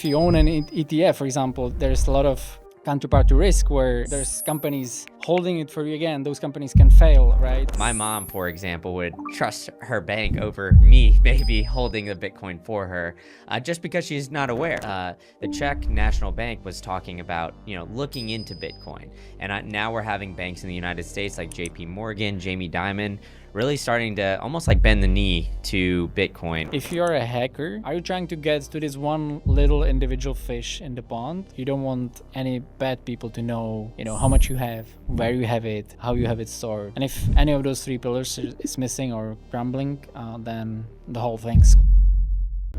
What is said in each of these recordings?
If you own an ETF, for example, there's a lot of counterparty risk where there's companies holding it for you again. Those companies can fail, right? My mom, for example, would trust her bank over me maybe holding the Bitcoin for her just because she's not aware. The Czech National Bank was talking about, looking into Bitcoin. And now we're having banks in the United States like JP Morgan, Jamie Dimon, really starting to almost like bend the knee to Bitcoin. If you're a hacker, are you trying to get to this one little individual fish in the pond? You don't want any bad people to know, how much you have, where you have it, how you have it stored. And if any of those three pillars is missing or crumbling, then the whole thing's...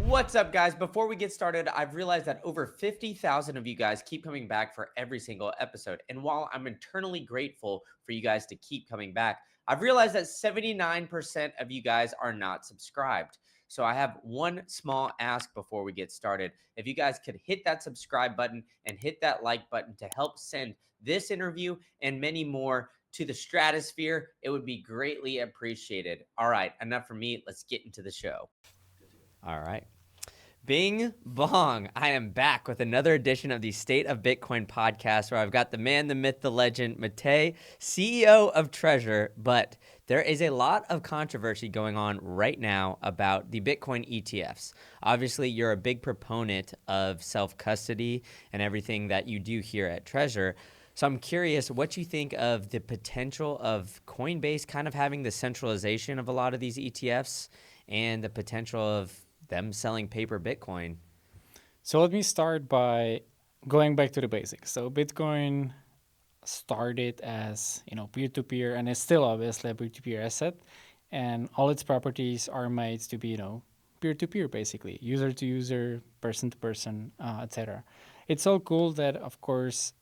What's up, guys? Before we get started, I've realized that over 50,000 of you guys keep coming back for every single episode. And while I'm eternally grateful for you guys to keep coming back, I've realized that 79% of you guys are not subscribed. So I have one small ask before we get started. If you guys could hit that subscribe button and hit that like button to help send this interview and many more to the stratosphere, it would be greatly appreciated. All right, enough from me. Let's get into the show. All right. Bing bong. I am back with another edition of the State of Bitcoin podcast where I've got the man, the myth, the legend, Matej, CEO of Trezor. But there is a lot of controversy going on right now about the Bitcoin ETFs. Obviously, you're a big proponent of self-custody and everything that you do here at Trezor. So I'm curious what you think of the potential of Coinbase kind of having the centralization of a lot of these ETFs and the potential of them selling paper Bitcoin. So let me start by going back to the basics. So Bitcoin started as, peer-to-peer, and it's still obviously a peer-to-peer asset. And all its properties are made to be, peer-to-peer, basically, user-to-user, person-to-person, etc. It's all cool that, of course,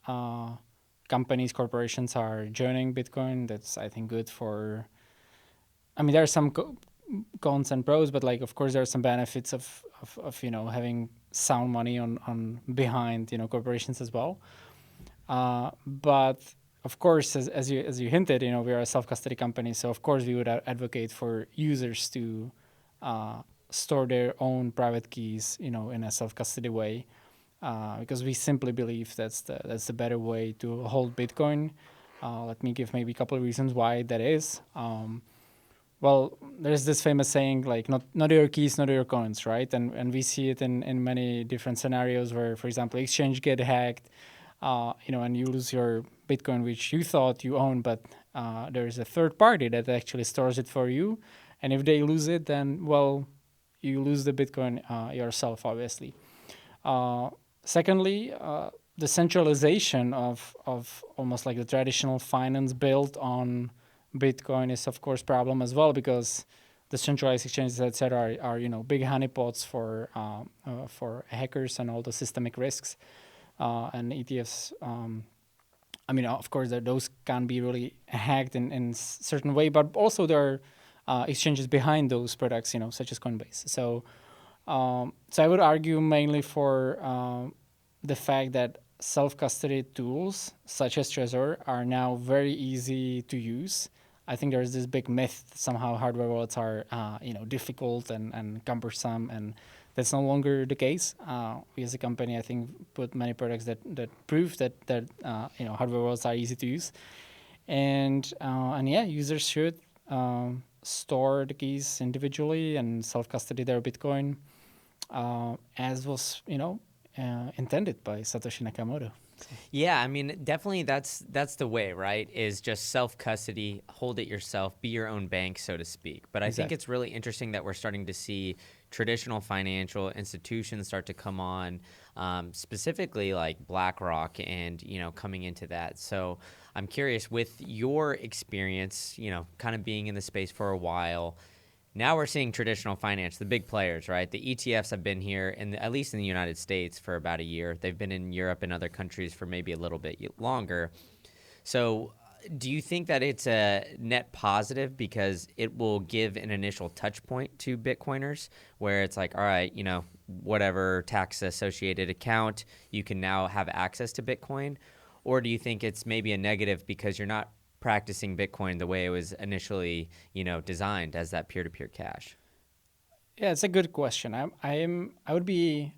companies, corporations are joining Bitcoin. That's, I think, good for... there are some cons and pros, but of course there are some benefits of having sound money on behind corporations as well. But of course, as you hinted, we are a self-custody company, so of course we would advocate for users to store their own private keys in a self-custody way, because we simply believe that's the better way to hold Bitcoin. Let me give maybe a couple of reasons why that is. Well, there's this famous saying, not your keys, not your coins, right? And we see it in many different scenarios where, for example, exchange get hacked, and you lose your Bitcoin, which you thought you own, but there's a third party that actually stores it for you. And if they lose it, then, well, you lose the Bitcoin yourself, obviously. Secondly, the centralization of almost like the traditional finance built on Bitcoin is of course problem as well, because the centralized exchanges, etc., are big honeypots for hackers and all the systemic risks. And ETFs, of course, those can be really hacked in certain way, but also there are exchanges behind those products, such as Coinbase. So I would argue mainly for the fact that self-custody tools such as Trezor are now very easy to use. I think there's this big myth that somehow hardware wallets are difficult and cumbersome, and that's no longer the case. We as a company, I think, put many products that prove that hardware wallets are easy to use, and users should store the keys individually and self-custody their Bitcoin, as was intended by Satoshi Nakamoto. Yeah, definitely that's the way, right? Is just self-custody, hold it yourself, be your own bank, so to speak. But I think it's really interesting that we're starting to see traditional financial institutions start to come on, specifically like BlackRock and, coming into that. So I'm curious, with your experience, kind of being in the space for a while, now we're seeing traditional finance, the big players, right? The ETFs have been here, at least in the United States, for about a year. They've been in Europe and other countries for maybe a little bit longer. So do you think that it's a net positive because it will give an initial touch point to Bitcoiners where it's like, all right, whatever tax-associated account, you can now have access to Bitcoin? Or do you think it's maybe a negative because you're not practicing Bitcoin the way it was initially, designed as that peer-to-peer cash? Yeah, it's a good question. I would be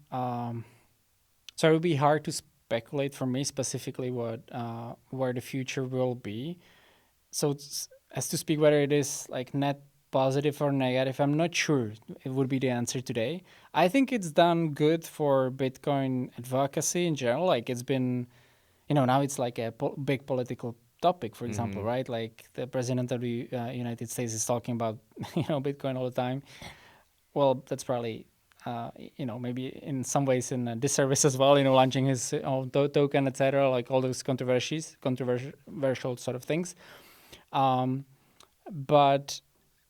So it would be hard to speculate for me specifically what where the future will be. So as to speak whether it is like net positive or negative, I'm not sure it would be the answer today. I think it's done good for Bitcoin advocacy in general. Like it's been, now it's like a big political topic, for example, Mm-hmm. right? Like the president of the United States is talking about, Bitcoin all the time. Well, that's probably, maybe in some ways in a disservice as well, launching his own token, etc., like all those controversial sort of things. Um, but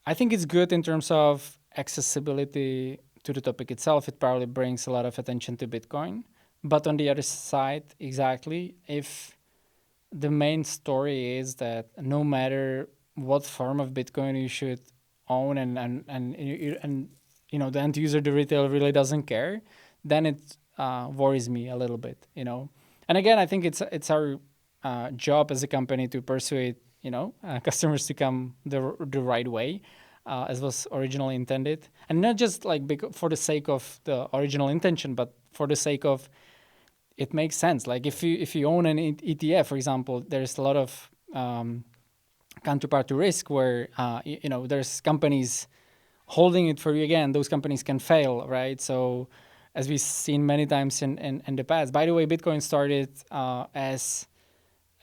I think it's good in terms of accessibility to the topic itself. It probably brings a lot of attention to Bitcoin. But on the other side, exactly, if the main story is that no matter what form of Bitcoin you should own, and the end user, the retail, really doesn't care, then it worries me a little bit. And again, I think it's our job as a company to persuade customers to come the right way, as was originally intended, and not just like for the sake of the original intention, but for the sake of it makes sense. Like if you own an ETF, for example, there's a lot of counterparty risk where there's companies holding it for you. Again, those companies can fail, right? So as we've seen many times in the past. By the way, Bitcoin started as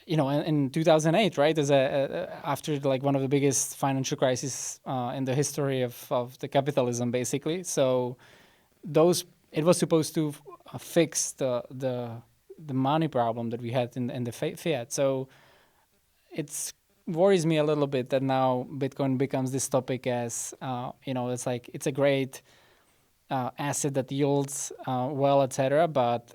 in 2008, right? As after like one of the biggest financial crises in the history of the capitalism, basically. So those it was supposed to fix the money problem that we had in the fiat. So it's worries me a little bit that now Bitcoin becomes this topic as it's like it's a great asset that yields well, etc. But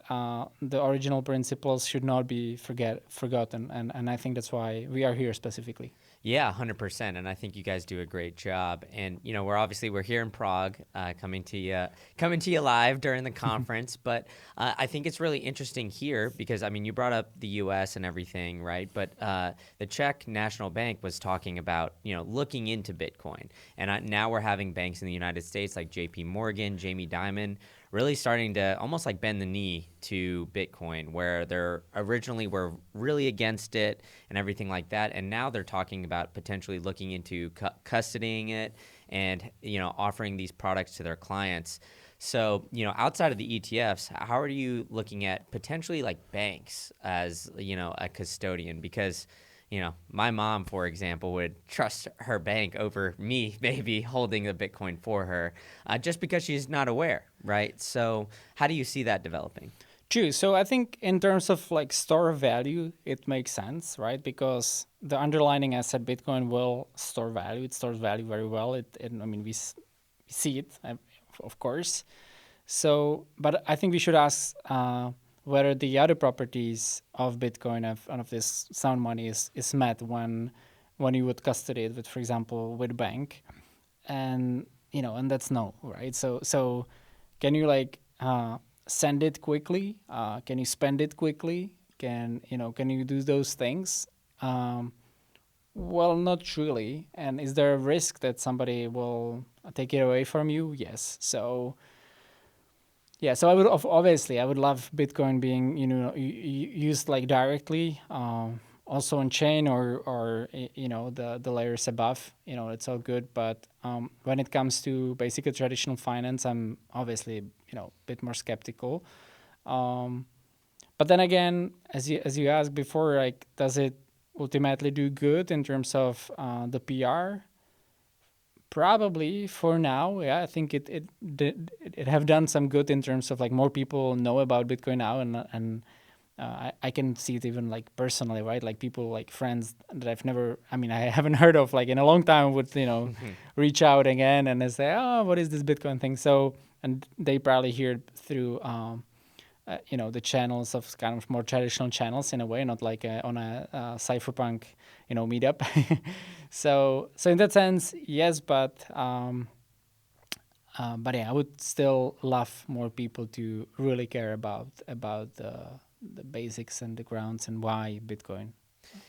the original principles should not be forgotten, and I think that's why we are here specifically. Yeah, 100%. And I think you guys do a great job. And we're here in Prague, coming to you live during the conference. But I think it's really interesting here because you brought up the U.S. and everything, right? But the Czech National Bank was talking about looking into Bitcoin, and now we're having banks in the United States like J.P. Morgan, Jamie Dimon, really starting to almost like bend the knee to Bitcoin, where they're originally were really against it and everything like that, and now they're talking about potentially looking into custodying it and offering these products to their clients. So outside of the ETFs, how are you looking at potentially like banks as a custodian? Because my mom, for example, would trust her bank over me maybe holding the Bitcoin for her, just because she's not aware, right? So how do you see that developing? True. So I think in terms of like store value, it makes sense, right? Because the underlying asset Bitcoin will store value. It stores value very well. We see it, of course. So, but I think we should ask whether the other properties of Bitcoin of this sound money is met when you would custody it with, for example, with a bank, and and that's no, right? So can you like send it quickly? Can you spend it quickly? Can you do those things? Well, not really. And is there a risk that somebody will take it away from you? Yes. So yeah, so obviously I would love Bitcoin being used like directly, also on chain or the layers above. It's all good, but when it comes to basically traditional finance, I'm obviously a bit more skeptical. Um, but then again, as you asked before, like does it ultimately do good in terms of the PR? Probably for now, yeah. I think it have done some good in terms of like more people know about Bitcoin now, and I can see it even like personally, right? Like people like friends that I haven't heard of like in a long time would reach out again and they say, oh, what is this Bitcoin thing? So and they probably hear it through the channels of kind of more traditional channels in a way, not like on a cypherpunk meetup. So in that sense, yes, but yeah, I would still love more people to really care about the basics and the grounds and why Bitcoin.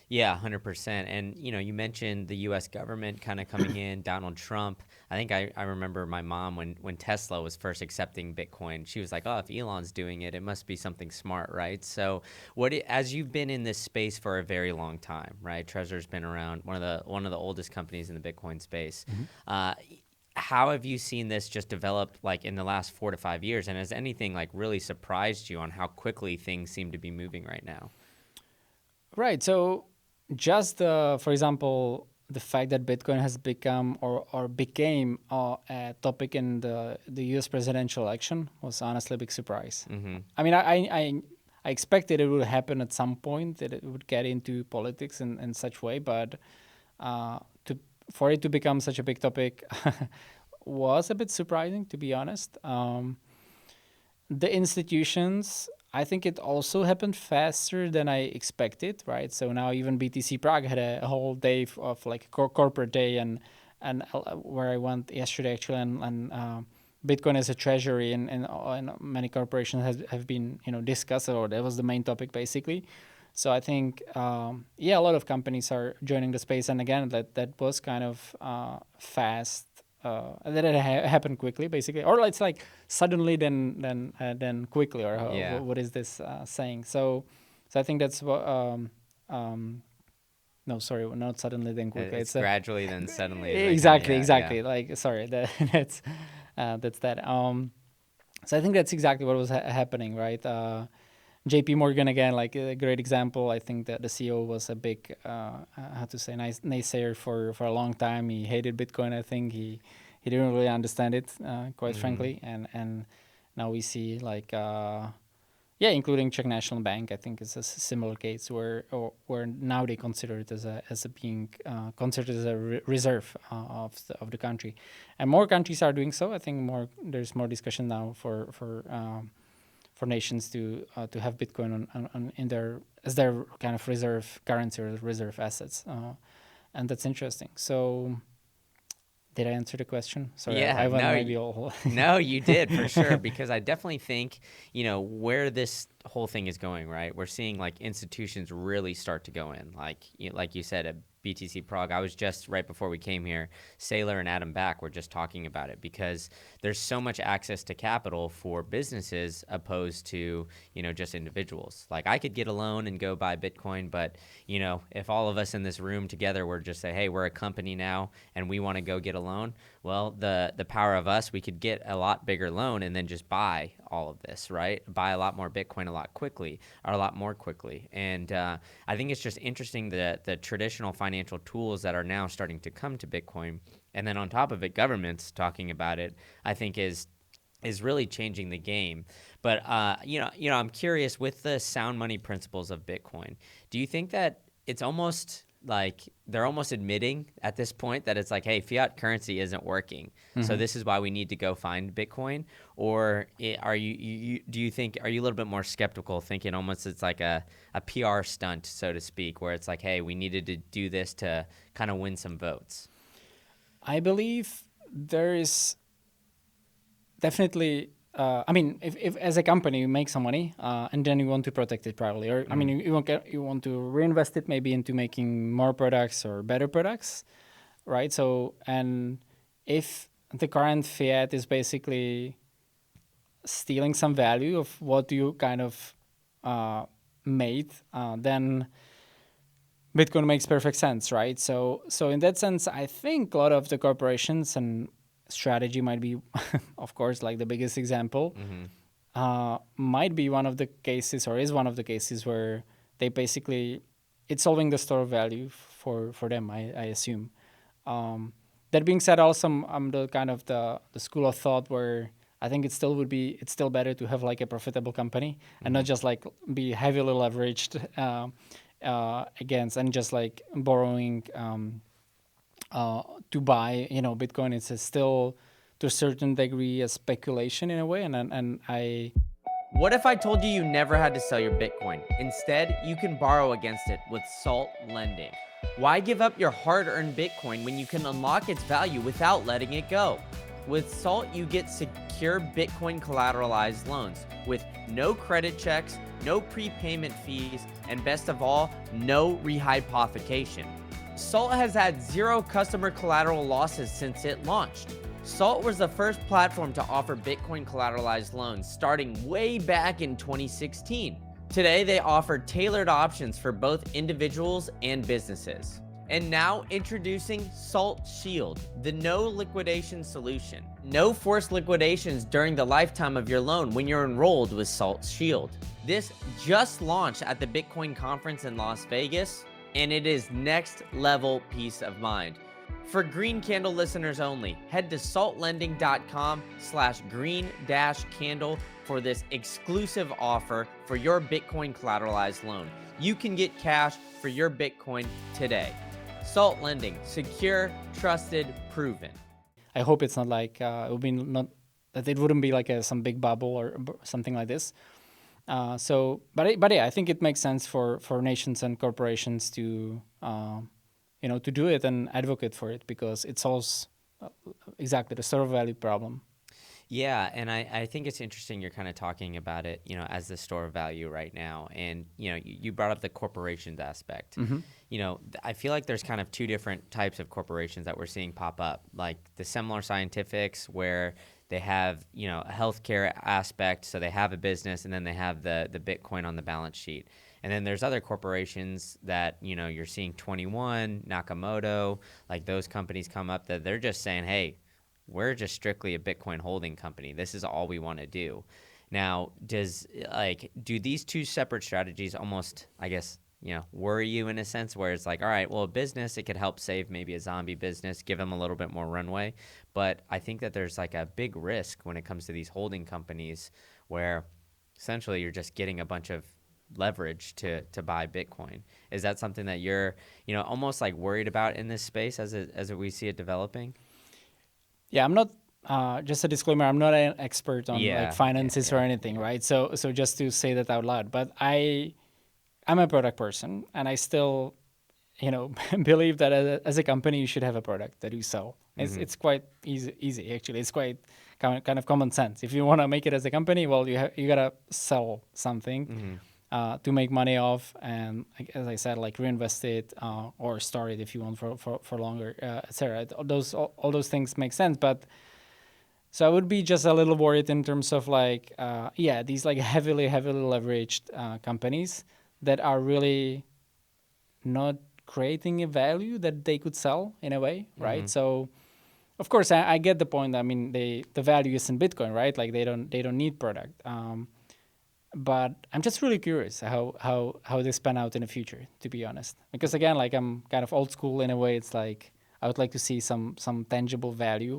Yeah, 100%. And, you mentioned the US government kind of coming in, Donald Trump. I think I remember my mom when Tesla was first accepting Bitcoin, she was like, oh, if Elon's doing it, it must be something smart, right? So as you've been in this space for a very long time, right? Trezor's been around, one of the oldest companies in the Bitcoin space. Mhm. Uh, how have you seen this just develop like in the last 4 to 5 years? And has anything like really surprised you on how quickly things seem to be moving right now? Right. So just for example, the fact that Bitcoin has become or became a topic in the U.S. presidential election was honestly a big surprise. Mm-hmm. I mean, I expected it would happen at some point, that it would get into politics in such way, but to for it to become such a big topic was a bit surprising, to be honest. The institutions, I think it also happened faster than I expected, right? So now even BTC Prague had a whole day of like corporate day, and where I went yesterday actually, and Bitcoin as a treasury and many corporations have been discussed, or that was the main topic basically. So I think yeah, a lot of companies are joining the space, and again that was kind of fast. That it happened quickly, basically, or it's like suddenly, then quickly, or Yeah. what is this saying? So I think that's what. No, sorry, not suddenly, then quickly. It's It's a gradually, then suddenly, is that kind of, exactly, yeah, yeah. exactly. Like, sorry, that's that. So I think that's exactly what was happening, right? JP Morgan, again, like a great example. I think that the CEO was a big, how to say, nice naysayer for a long time. He hated Bitcoin. I think he didn't really understand it, quite Mm-hmm. frankly. And now we see like yeah, including Czech National Bank. I think it's a similar case where now they consider it as a being considered as a reserve of the country, and more countries are doing so. I think there's more discussion now for nations to have Bitcoin in their as their kind of reserve currency or reserve assets, and that's interesting. So, did I answer the question? Sorry, Yeah, I went no, maybe all. no, you did for sure. Because I definitely think, where this whole thing is going, right? We're seeing like institutions really start to go in. Like you said, at BTC Prague, I was just right before we came here, Saylor and Adam Back were just talking about it because there's so much access to capital for businesses opposed to, just individuals. Like I could get a loan and go buy Bitcoin, but, if all of us in this room together were just say, hey, we're a company now and we want to go get a loan, well, the power of us, we could get a lot bigger loan and then just buy all of this, right? Buy a lot more Bitcoin a lot quickly, or a lot more quickly. And I think it's just interesting that the traditional financial tools that are now starting to come to Bitcoin, and then on top of it, governments talking about it, I think is really changing the game. But I'm curious with the sound money principles of Bitcoin. Do you think that it's almost like they're almost admitting at this point that it's like, hey, fiat currency isn't working, so Mhm. this is why we need to go find Bitcoin? Or are do you think, are you a little bit more skeptical, thinking almost it's like a PR stunt, so to speak, where it's like, hey, we needed to do this to kind of win some votes? I believe there is definitely. I mean, if as a company you make some money and then you want to protect it privately, or I mean, Mm. you want to reinvest it maybe into making more products or better products, right? So, and if the current fiat is basically stealing some value of what you kind of uh, made, then Bitcoin makes perfect sense, right? So in that sense, I think a lot of the corporations and strategy might be, of course, like the biggest example, Mm-hmm. might be one of the cases, or is one of the cases where they basically it's solving the store value for them. I assume. That being said, also I'm the kind of the school of thought where I think it's still better to have like a profitable company and Mm-hmm. not just like be heavily leveraged against and just like borrowing to buy Bitcoin. It's still to a certain degree a speculation in a way, and I. What if I told you you never had to sell your Bitcoin? Instead, you can borrow against it with Salt Lending. Why give up your hard earned Bitcoin when you can unlock its value without letting it go? With Salt, you get secure Bitcoin collateralized loans with no credit checks, no prepayment fees, and best of all, no rehypothecation. Salt has had zero customer collateral losses since it launched. Salt was the first platform to offer Bitcoin collateralized loans starting way back in 2016. Today, they offer tailored options for both individuals and businesses. And now introducing Salt Shield, the no liquidation solution. No forced liquidations during the lifetime of your loan when you're enrolled with Salt Shield. This just launched at the Bitcoin conference in Las Vegas, and it is next level peace of mind. For Green Candle listeners only, head to saltlending.com/green-candle for this exclusive offer for your Bitcoin collateralized loan. You can get cash for your Bitcoin today. Salt Lending, secure, trusted, proven. I hope it's not like it would be not that it wouldn't be like some big bubble or something like this. But yeah, I think it makes sense for nations and corporations to to do it and advocate for it because it solves exactly the store of value problem. Yeah, and I think it's interesting you're kind of talking about it, as the store of value right now. And, you brought up the corporations aspect. I feel like there's kind of two different types of corporations that we're seeing pop up, like the Semler Scientifics, where they have, a healthcare aspect, so they have a business, and then they have the Bitcoin on the balance sheet. And then there's other corporations that, you're seeing 21, Nakamoto, like those companies come up that they're just saying, hey, we're just strictly a Bitcoin holding company. This is all we want to do. Now, do these two separate strategies almost, I guess, worry you in a sense where it's like, all right, well, a business, it could help save maybe a zombie business, give them a little bit more runway. But I think that there's like a big risk when it comes to these holding companies where essentially you're just getting a bunch of leverage to buy Bitcoin. Is that something that you're, almost like worried about in this space as we see it developing? Yeah, I'm not. Just a disclaimer: I'm not an expert on like finances or anything, right? So just to say that out loud, but I'm a product person, and I still, believe that as a company you should have a product that you sell. It's quite easy actually. It's quite kind of common sense. If you want to make it as a company, well, you gotta sell something. To make money off, and as I said, like reinvest it or store it if you want for longer, etc. All those things make sense, but so I would be just a little worried in terms of like these like heavily leveraged companies that are really not creating a value that they could sell in a way, right? So of course I get the point. I mean, the value is in Bitcoin, right? Like they don't need product. But I'm just really curious how this pan out in the future, to be honest. Because again, like I'm kind of old school in a way. It's like I would like to see some tangible value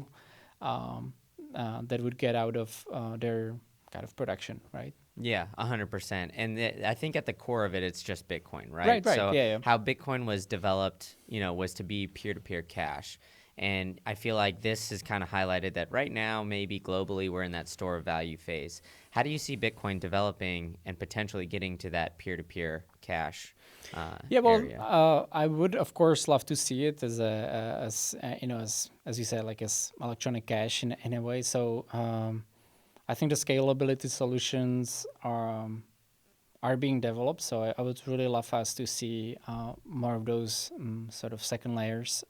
that would get out of their kind of production, right? Yeah, 100%. And I think at the core of it, it's just Bitcoin, right? Right. So Yeah. how Bitcoin was developed, was to be peer-to-peer cash. And I feel like this has kind of highlighted that right now, maybe globally, we're in that store of value phase. How do you see Bitcoin developing and potentially getting to that peer-to-peer cash area? I would of course love to see it as as you said, like as electronic cash in a way. So I think the scalability solutions are being developed. So I would really love us to see more of those sort of second layers.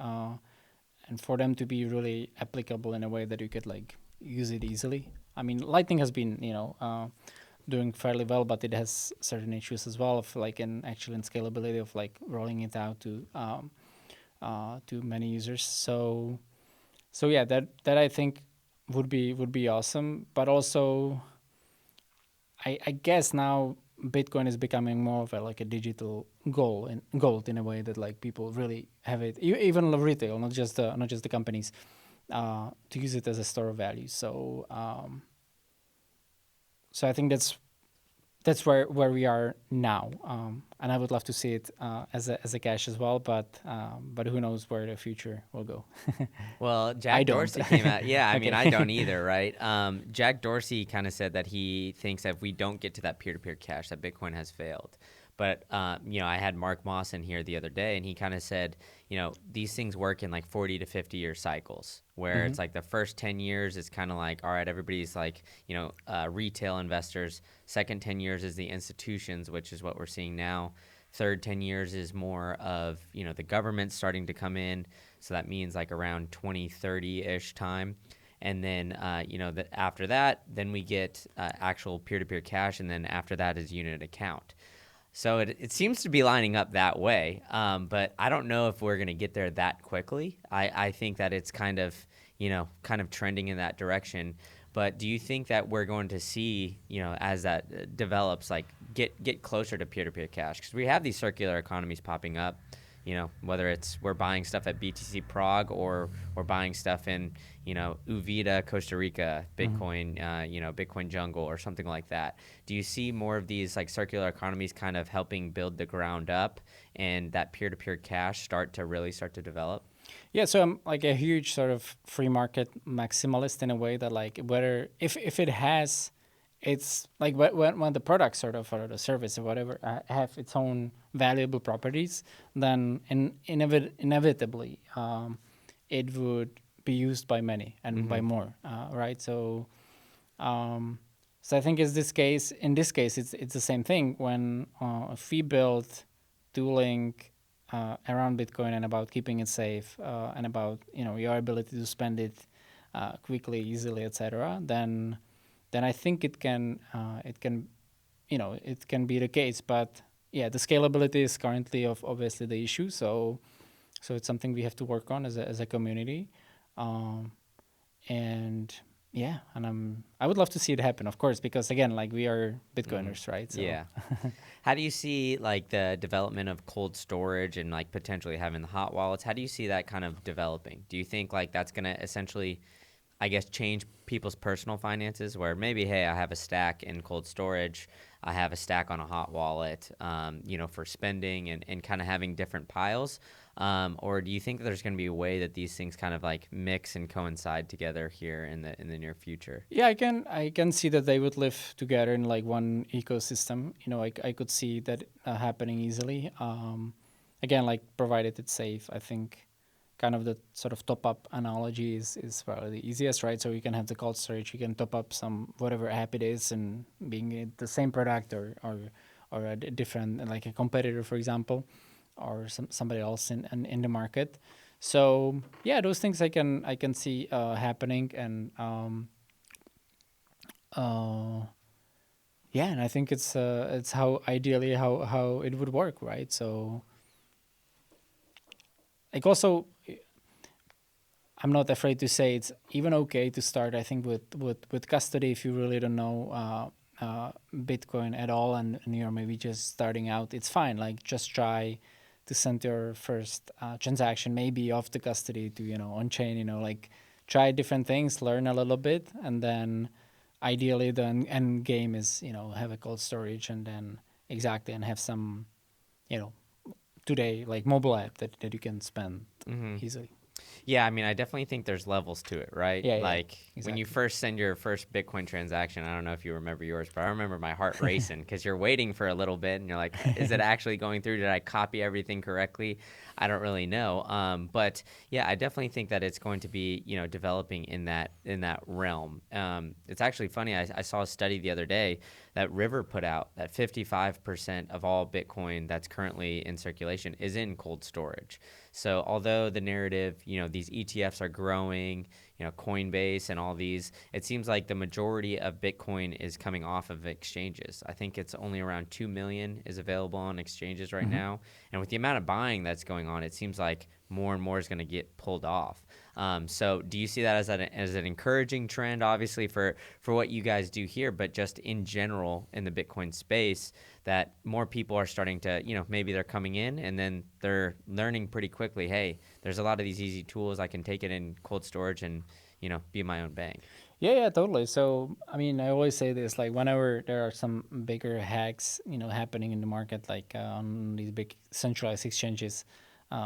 And for them to be really applicable in a way that you could like use it easily. I mean, Lightning has been, doing fairly well, but it has certain issues as well of like in scalability of like rolling it out to many users. So yeah, that I think would be awesome. But also, I guess now Bitcoin is becoming more of a digital gold in a way that like people really have it, even retail, not just the companies, to use it as a store of value. So I think that's where we are now, and I would love to see it as a cash as well. But who knows where the future will go? Well, Jack Dorsey came out. Yeah, I mean, Okay. I don't either, right? Jack Dorsey kind of said that he thinks that if we don't get to that peer-to-peer cash, that Bitcoin has failed. But I had Mark Moss in here the other day, and he kind of said, these things work in like 40 to 50-year cycles, where Mm-hmm. it's like the first 10 years is kind of like, all right, everybody's like, retail investors. Second 10 years is the institutions, which is what we're seeing now. Third 10 years is more of, the government starting to come in. So that means like around 2030-ish time. And then, after that, then we get actual peer-to-peer cash. And then after that is unit account. So it seems to be lining up that way, but I don't know if we're going to get there that quickly. I think that it's kind of trending in that direction. But do you think that we're going to see, as that develops, like get closer to peer-to-peer cash? Because we have these circular economies popping up. Whether it's we're buying stuff at BTC Prague or we're buying stuff in, Uvita, Costa Rica, Mm-hmm. Bitcoin, Bitcoin Jungle or something like that. Do you see more of these like circular economies kind of helping build the ground up and that peer-to-peer cash start to develop? Yeah, so I'm like a huge sort of free market maximalist in a way that like whether if it has, it's like when the product sort of or the service or whatever have its own valuable properties, then inevitably it would be used by many and by Mm-hmm. more, right? Um, so I think in this case, it's the same thing when if we build tooling around Bitcoin and about keeping it safe and about your ability to spend it quickly, easily, etc. Then I think it can it can be the case. But yeah, the scalability is currently of obviously the issue. So it's something we have to work on as a community. Um, and yeah, and I would love to see it happen, of course, because again, like we are Mm-hmm. Bitcoiners, right? So Yeah. How do you see like the development of cold storage and like potentially having the hot wallets? How do you see that kind of developing? Do you think like that's going to essentially, I guess, change people's personal finances where maybe, hey, I have a stack in cold storage, I have a stack on a hot wallet, for spending and kind of having different piles? Or do you think that there's going to be a way that these things kind of like mix and coincide together here in the near future? yeah, I can see that they would live together in like one ecosystem. I could see that happening easily. Again, like provided it's safe, I think kind of the sort of top up analogy is probably the easiest, right? So you can have the cold storage, you can top up some whatever app it is, and being it the same product or a different like a competitor, for example, or somebody else in the market. So yeah, those things I can see happening, and uh, yeah, and I think it's how ideally how it would work, right? So like also I'm not afraid to say it's even okay to start. I think with custody if you really don't know Bitcoin at all, and you're maybe just starting out. It's fine. Like just try to send your first transaction maybe off the custody to on chain. Like try different things, learn a little bit, and then ideally the end game is have a cold storage and then exactly and have some you know today like mobile app that you can spend Mm-hmm. easily. Yeah, I mean, I definitely think there's levels to it, right? Yeah, yeah, Like when you exactly. first send your first Bitcoin transaction, I don't know if you remember yours, but I remember my heart racing because you're waiting for a little bit and you're like, is it actually going through? Did I copy everything correctly? I don't really know. But yeah, I definitely think that it's going to be, developing in that realm. It's actually funny. I saw a study the other day that River put out that 55% of all Bitcoin that's currently in circulation is in cold storage. So although the narrative, these ETFs are growing, Coinbase and all these, it seems like the majority of Bitcoin is coming off of exchanges. I think it's only around 2 million is available on exchanges right Hmm. now. And with the amount of buying that's going on, it seems like more and more is going to get pulled off. So do you see that as an encouraging trend, obviously for what you guys do here, but just in general in the Bitcoin space, that more people are starting to, maybe they're coming in and then they're learning pretty quickly, hey, there's a lot of these easy tools. I can take it in cold storage and, be my own bank. Yeah, yeah, totally. So, I mean, I always say this, like whenever there are some bigger hacks, happening in the market, like on these big centralized exchanges,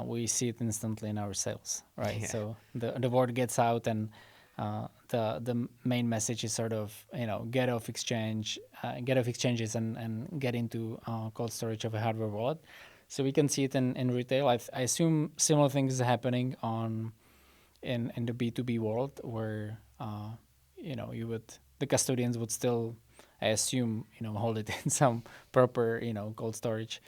we see it instantly in our sales, right? Yeah. So the word gets out, and the main message is sort of get off exchanges and get into cold storage of a hardware wallet. So we can see it in retail. I assume similar things are happening in the B2B world, where the custodians would still, I assume, hold it in some proper cold storage.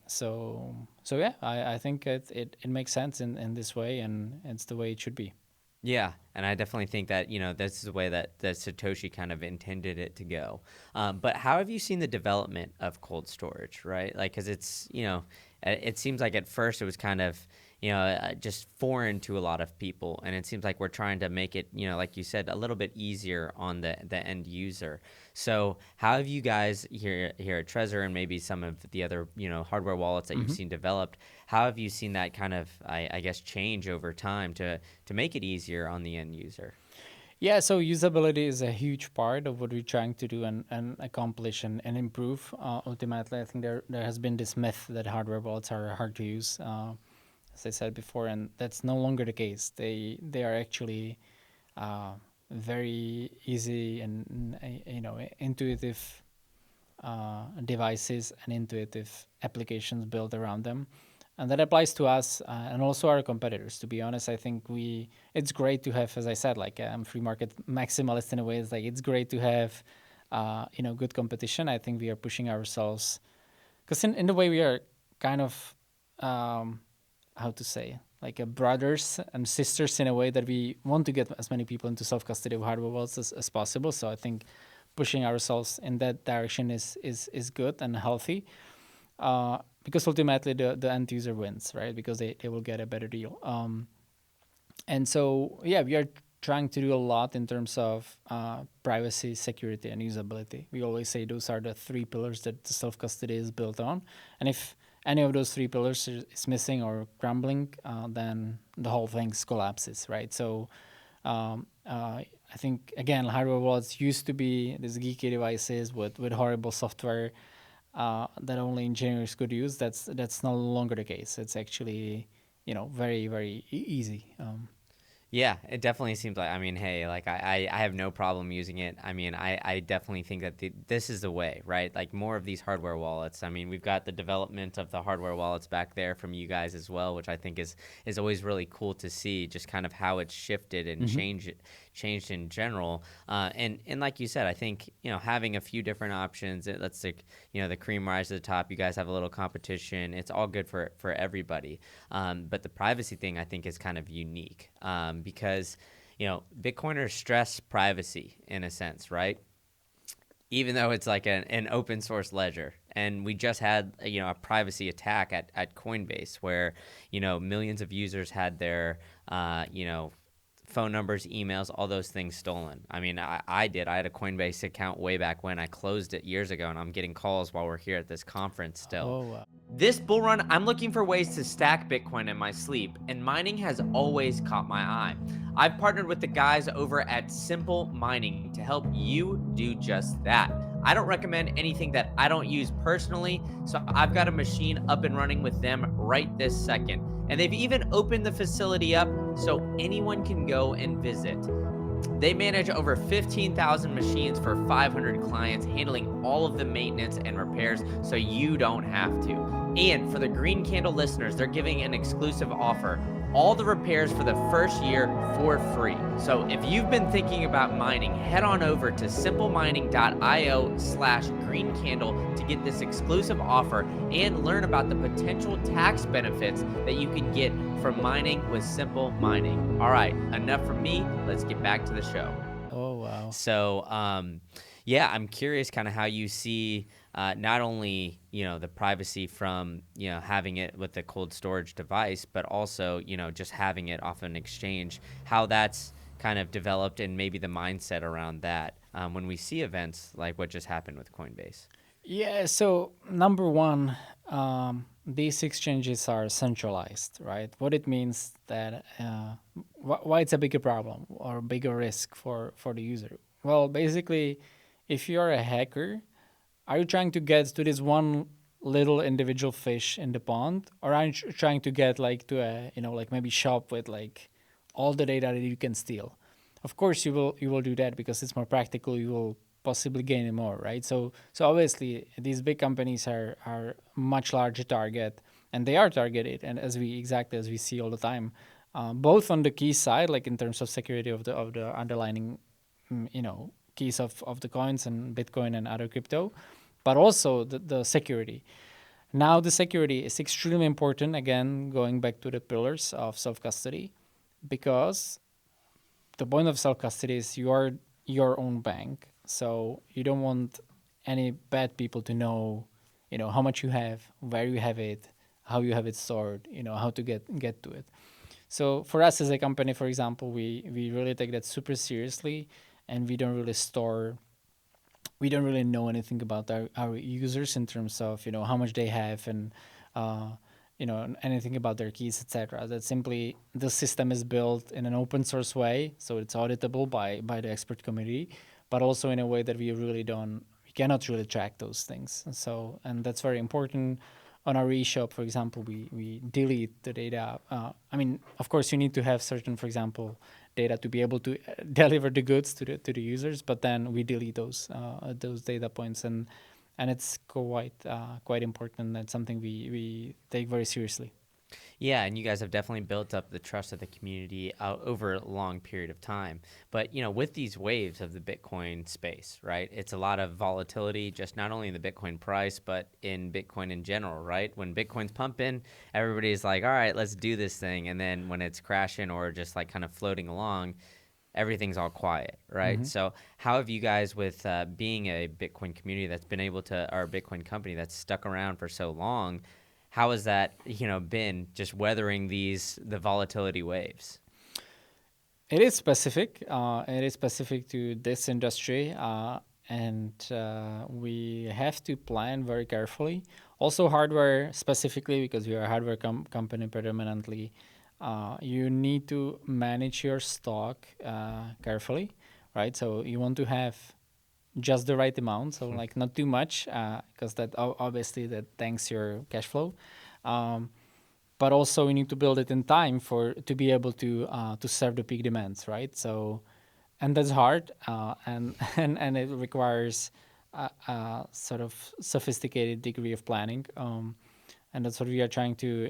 So yeah, I think it makes sense in this way, and it's the way it should be. Yeah, and I definitely think that, this is the way that Satoshi kind of intended it to go. But how have you seen the development of cold storage, right? Like, because it's, it seems like at first it was kind of, just foreign to a lot of people. And it seems like we're trying to make it, like you said, a little bit easier on the end user. So how have you guys here at Trezor, and maybe some of the other, hardware wallets that you've seen developed, how have you seen that kind of, I guess, change over time to make it easier on the end user? Yeah, so usability is a huge part of what we're trying to do and accomplish and improve. Ultimately, I think there has been this myth that hardware wallets are hard to use, as I said before, and that's no longer the case. They are actually very easy and intuitive devices and intuitive applications built around them. And that applies to us and also our competitors. To be honest, I think it's great to have, as I said, like I'm free market maximalist in a way. It's like it's great to have, good competition. I think we are pushing ourselves because in the way we are kind of, how to say, like a brothers and sisters in a way that we want to get as many people into self-custody of hardware wallets as possible. So I think pushing ourselves in that direction is good and healthy, because ultimately the end user wins, right? Because they will get a better deal. And so, yeah, we are trying to do a lot in terms of privacy, security, and usability. We always say those are the three pillars that the self-custody is built on. And if any of those three pillars is missing or crumbling, then the whole thing collapses, right? So I think, again, hardware wallets used to be these geeky devices with horrible software that only engineers could use. That's no longer the case. It's actually, very, very easy. Yeah, it definitely seems like, I mean, hey, like I have no problem using it. I mean, I definitely think that this is the way, right? Like more of these hardware wallets. I mean, we've got the development of the hardware wallets back there from you guys as well, which I think is always really cool to see, just kind of how it's shifted and changed in general. And like you said, I think, having a few different options, let's say, the cream rise to the top, you guys have a little competition. It's all good for everybody. But the privacy thing, I think, is kind of unique. Because, Bitcoiners stress privacy in a sense, right? Even though it's like an open source ledger. And we just had, a privacy attack at Coinbase where, millions of users had their, phone numbers, emails, all those things stolen. I mean, I did. I had a Coinbase account way back when. I closed it years ago, and I'm getting calls while we're here at this conference still. Oh, This bull run, I'm looking for ways to stack Bitcoin in my sleep, and mining has always caught my eye. I've partnered with the guys over at Simple Mining to help you do just that. I don't recommend anything that I don't use personally, so I've got a machine up and running with them right this second. And they've even opened the facility up so anyone can go and visit. They manage over 15,000 machines for 500 clients, handling all of the maintenance and repairs so you don't have to. And for the Green Candle listeners, they're giving an exclusive offer. All the repairs for the first year for free. So if you've been thinking about mining, head on over to simpleminer.io/greencandle to get this exclusive offer and learn about the potential tax benefits that you can get from mining with Simple Mining. All right, enough from me. Let's get back to the show. oh wow. So, yeah, I'm curious kind of how you see not only, the privacy from, having it with the cold storage device, but also, just having it off an exchange, how that's kind of developed and maybe the mindset around that when we see events like what just happened with Coinbase. Yeah, so number one, these exchanges are centralized, right? What it means that why it's a bigger problem or bigger risk for the user. Well, basically, if you're a hacker, are you trying to get to this one little individual fish in the pond, or are you trying to get like to a like maybe shop with like all the data that you can steal? of course you will do that because it's more practical. You will possibly gain more, right? So obviously these big companies are much larger target, and they are targeted, and as we see all the time, both on the key side, like in terms of security of the underlying, keys of the coins and Bitcoin and other crypto, but also the security. Now the security is extremely important. Again, going back to the pillars of self custody, because the point of self custody is you are your own bank, so you don't want any bad people to know, how much you have, where you have it, how you have it stored, how to get to it. So for us as a company, for example, we really take that super seriously, and we don't really know anything about our users in terms of how much they have, and uh, anything about their keys, etc. That simply the system is built in an open source way, so it's auditable by the expert community, but also in a way that we cannot really track those things. So, and that's very important. On our eShop, for example, we delete the data. I mean, of course, you need to have certain, for example, data to be able to deliver the goods to the users, but then we delete those data points, and it's quite important. That's something we take very seriously. Yeah, and you guys have definitely built up the trust of the community over a long period of time. But with these waves of the Bitcoin space, right? It's a lot of volatility, just not only in the Bitcoin price, but in Bitcoin in general, right? When Bitcoin's pumping, everybody's like, "All right, let's do this thing," and then when it's crashing or just like kind of floating along, everything's all quiet, right? Mm-hmm. So how have you guys, with being a Bitcoin community that's been able to, or a Bitcoin company that's stuck around for so long, how has that been just weathering the volatility waves? It is specific. It is specific to this industry, and we have to plan very carefully. Also, hardware specifically, because we are a hardware company predominantly. You need to manage your stock carefully, right? So you want to have just the right amount, so like not too much, because that obviously that tanks your cash flow. Um, but also we need to build it in time for to be able to serve the peak demands, right? So, and that's hard, and and it requires a sort of sophisticated degree of planning, and that's what we are trying to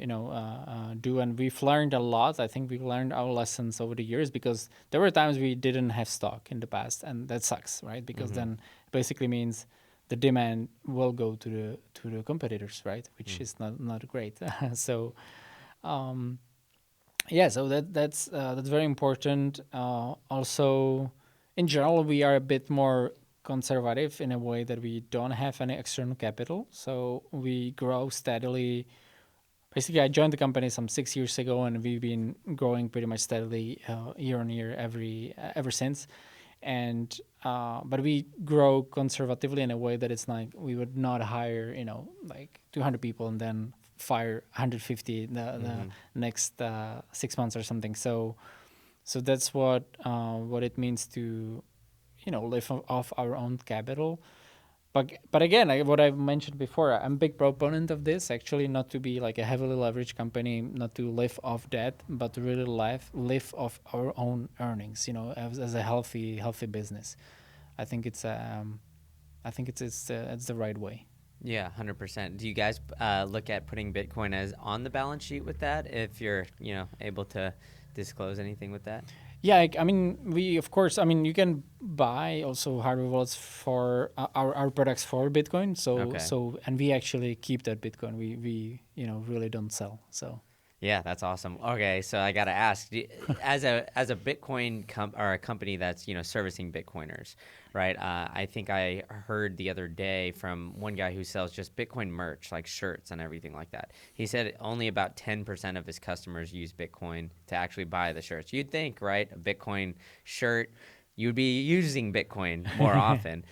do. And we've learned a lot. I think we've learned our lessons over the years, because there were times we didn't have stock in the past, and that sucks, right? Because Mm-hmm. then basically means the demand will go to the competitors, right? Which Mm. is not great. So um, yeah, so that's very important. Also, in general, we are a bit more conservative in a way that we don't have any external capital, so we grow steadily. Basically, I joined the company some 6 years ago, and we've been growing pretty much steadily year on year ever since. And but we grow conservatively in a way that it's like we would not hire like 200 people and then fire 150 the Mm-hmm. next 6 months or something. So that's what it means to live off our own capital. But again, what I've mentioned before, I'm a big proponent of this. Actually, not to be like a heavily leveraged company, not to live off debt, but to really live off our own earnings. As a healthy business. I think it's the right way. Yeah, 100%. Do you guys look at putting Bitcoin as on the balance sheet with that, if you're able to disclose anything with that? Yeah, I mean, we of course. I mean, you can buy also hardware wallets for our products for Bitcoin. Okay. And we actually keep that Bitcoin. We really don't sell. So. Yeah, that's awesome. Okay, so I gotta ask, as a Bitcoin or a company that's servicing Bitcoiners, right? I think I heard the other day from one guy who sells just Bitcoin merch, like shirts and everything like that. He said only about 10% of his customers use Bitcoin to actually buy the shirts. You'd think, right? A Bitcoin shirt, you'd be using Bitcoin more often.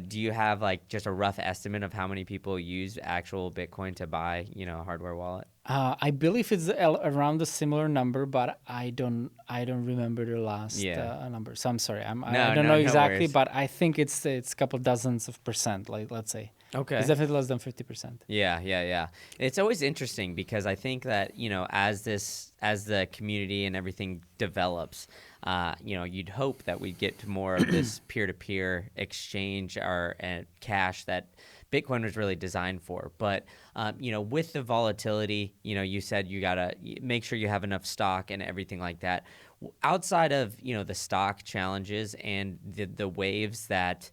Do you have like just a rough estimate of how many people use actual Bitcoin to buy, a hardware wallet? I believe it's around a similar number, but I don't remember the last Yeah. number. So I'm sorry. I No, don't know no exactly, worries. but I think it's a couple dozens of percent. Like let's say. It's Okay. definitely less than 50%. Yeah. It's always interesting because I think that, as the community and everything develops, you'd hope that we get to more of this peer-to-peer exchange or cash that Bitcoin was really designed for. But, with the volatility, you said you gotta make sure you have enough stock and everything like that. Outside of, the stock challenges and the waves that,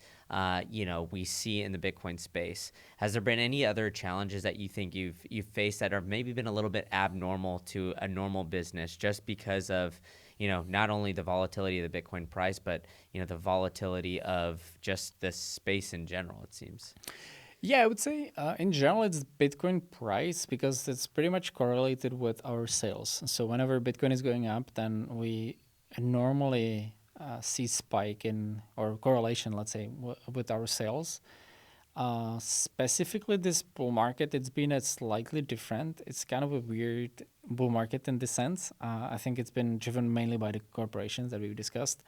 we see in the Bitcoin space, has there been any other challenges that you think you've faced that have maybe been a little bit abnormal to a normal business just because of, not only the volatility of the Bitcoin price, but, the volatility of just the space in general, it seems? Yeah, I would say in general it's Bitcoin price because it's pretty much correlated with our sales. So whenever Bitcoin is going up, then we normally see spike in or correlation, let's say, with our sales. Specifically, this bull market, it's been a slightly different. It's kind of a weird bull market in this sense. I think it's been driven mainly by the corporations that we've discussed.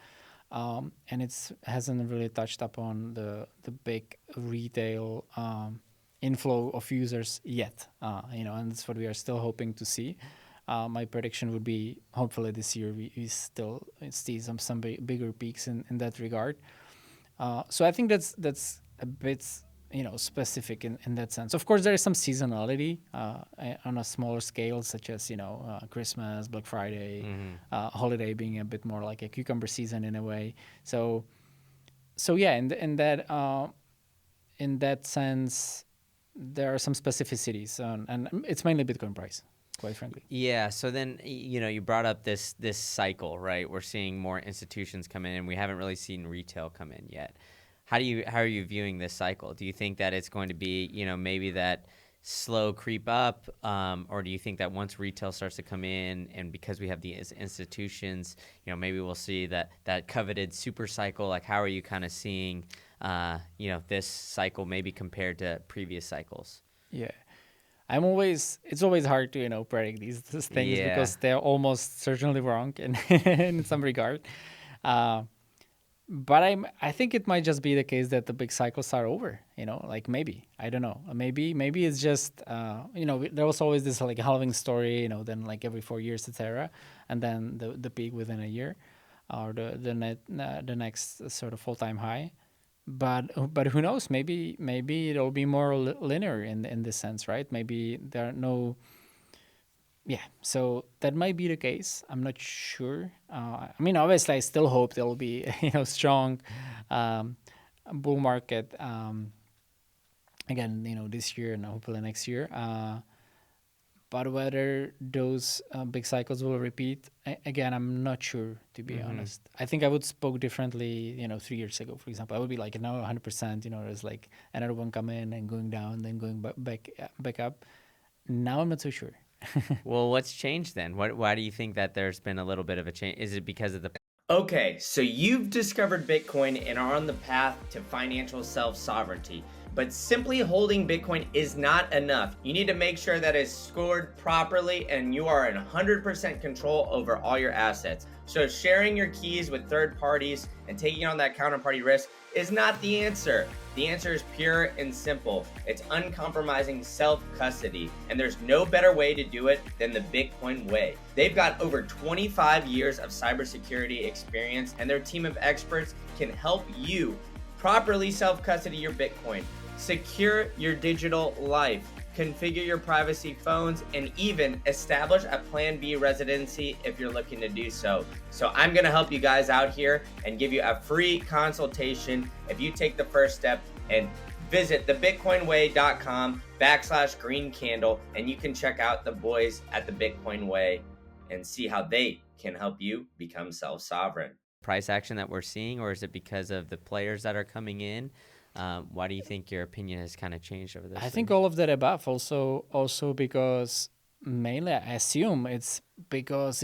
And it hasn't really touched upon the big retail inflow of users yet. And that's what we are still hoping to see. My prediction would be hopefully this year we still see some bigger peaks in that regard. So I think that's a bit specific in that sense. Of course, there is some seasonality on a smaller scale, such as Christmas, Black Friday, holiday being a bit more like a cucumber season in a way. So yeah, in that sense, there are some specificities, and it's mainly Bitcoin price, quite frankly. Yeah. So then, you brought up this cycle, right? We're seeing more institutions come in, and we haven't really seen retail come in yet. How are you viewing this cycle? Do you think that it's going to be, maybe that slow creep up, or do you think that once retail starts to come in, and because we have these institutions, maybe we'll see that coveted super cycle? Like, how are you kind of seeing, this cycle maybe compared to previous cycles? Yeah. It's always hard to predict these things Yeah. because they're almost certainly wrong in in some regard. Uh, but I think it might just be the case that the big cycles are over. Like maybe I don't know. Maybe it's just there was always this like halving story. Then like every 4 years, etc. And then the peak within a year, or the next sort of full time high. But who knows? Maybe it'll be more linear in this sense, right? Maybe there are no. Yeah, so that might be the case. I'm not sure. Obviously, I still hope there'll be strong um, bull market again. This year and hopefully next year. But whether those big cycles will repeat, again, I'm not sure, to be honest. I think I would spoke differently, 3 years ago, for example. I would be like, no, 100%, there's like another one coming and going down, then going back up. Now I'm not so sure. Well, what's changed then? Why do you think that there's been a little bit of a change? Is it because of the Okay, so you've discovered Bitcoin and are on the path to financial self-sovereignty. But simply holding Bitcoin is not enough. You need to make sure that it's scored properly and you are in 100% control over all your assets. So sharing your keys with third parties and taking on that counterparty risk is not the answer. The answer is pure and simple. It's uncompromising self-custody, and there's no better way to do it than the Bitcoin way. They've got over 25 years of cybersecurity experience, and their team of experts can help you properly self-custody your Bitcoin, secure your digital life, configure your privacy phones, and even establish a Plan B residency if you're looking to do so. So I'm going to help you guys out here and give you a free consultation if you take the first step and visit thebitcoinway.com/green candle, and you can check out the boys at the Bitcoin Way and see how they can help you become self-sovereign. Price action that we're seeing, or is it because of the players that are coming in? Why do you think your opinion has kind of changed over this? I think all of that above. Also because mainly I assume it's because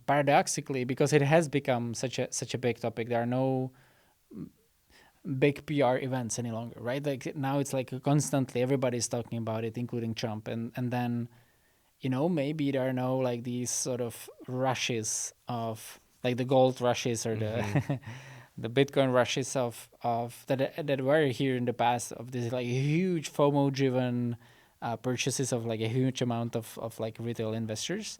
paradoxically, because it has become such a big topic. There are no big PR events any longer, right? Like now it's like constantly everybody's talking about it, including Trump, and then maybe there are no like these sort of rushes of like the gold rushes or the the Bitcoin rushes of that were here in the past, of this like huge FOMO driven purchases of like a huge amount of like retail investors.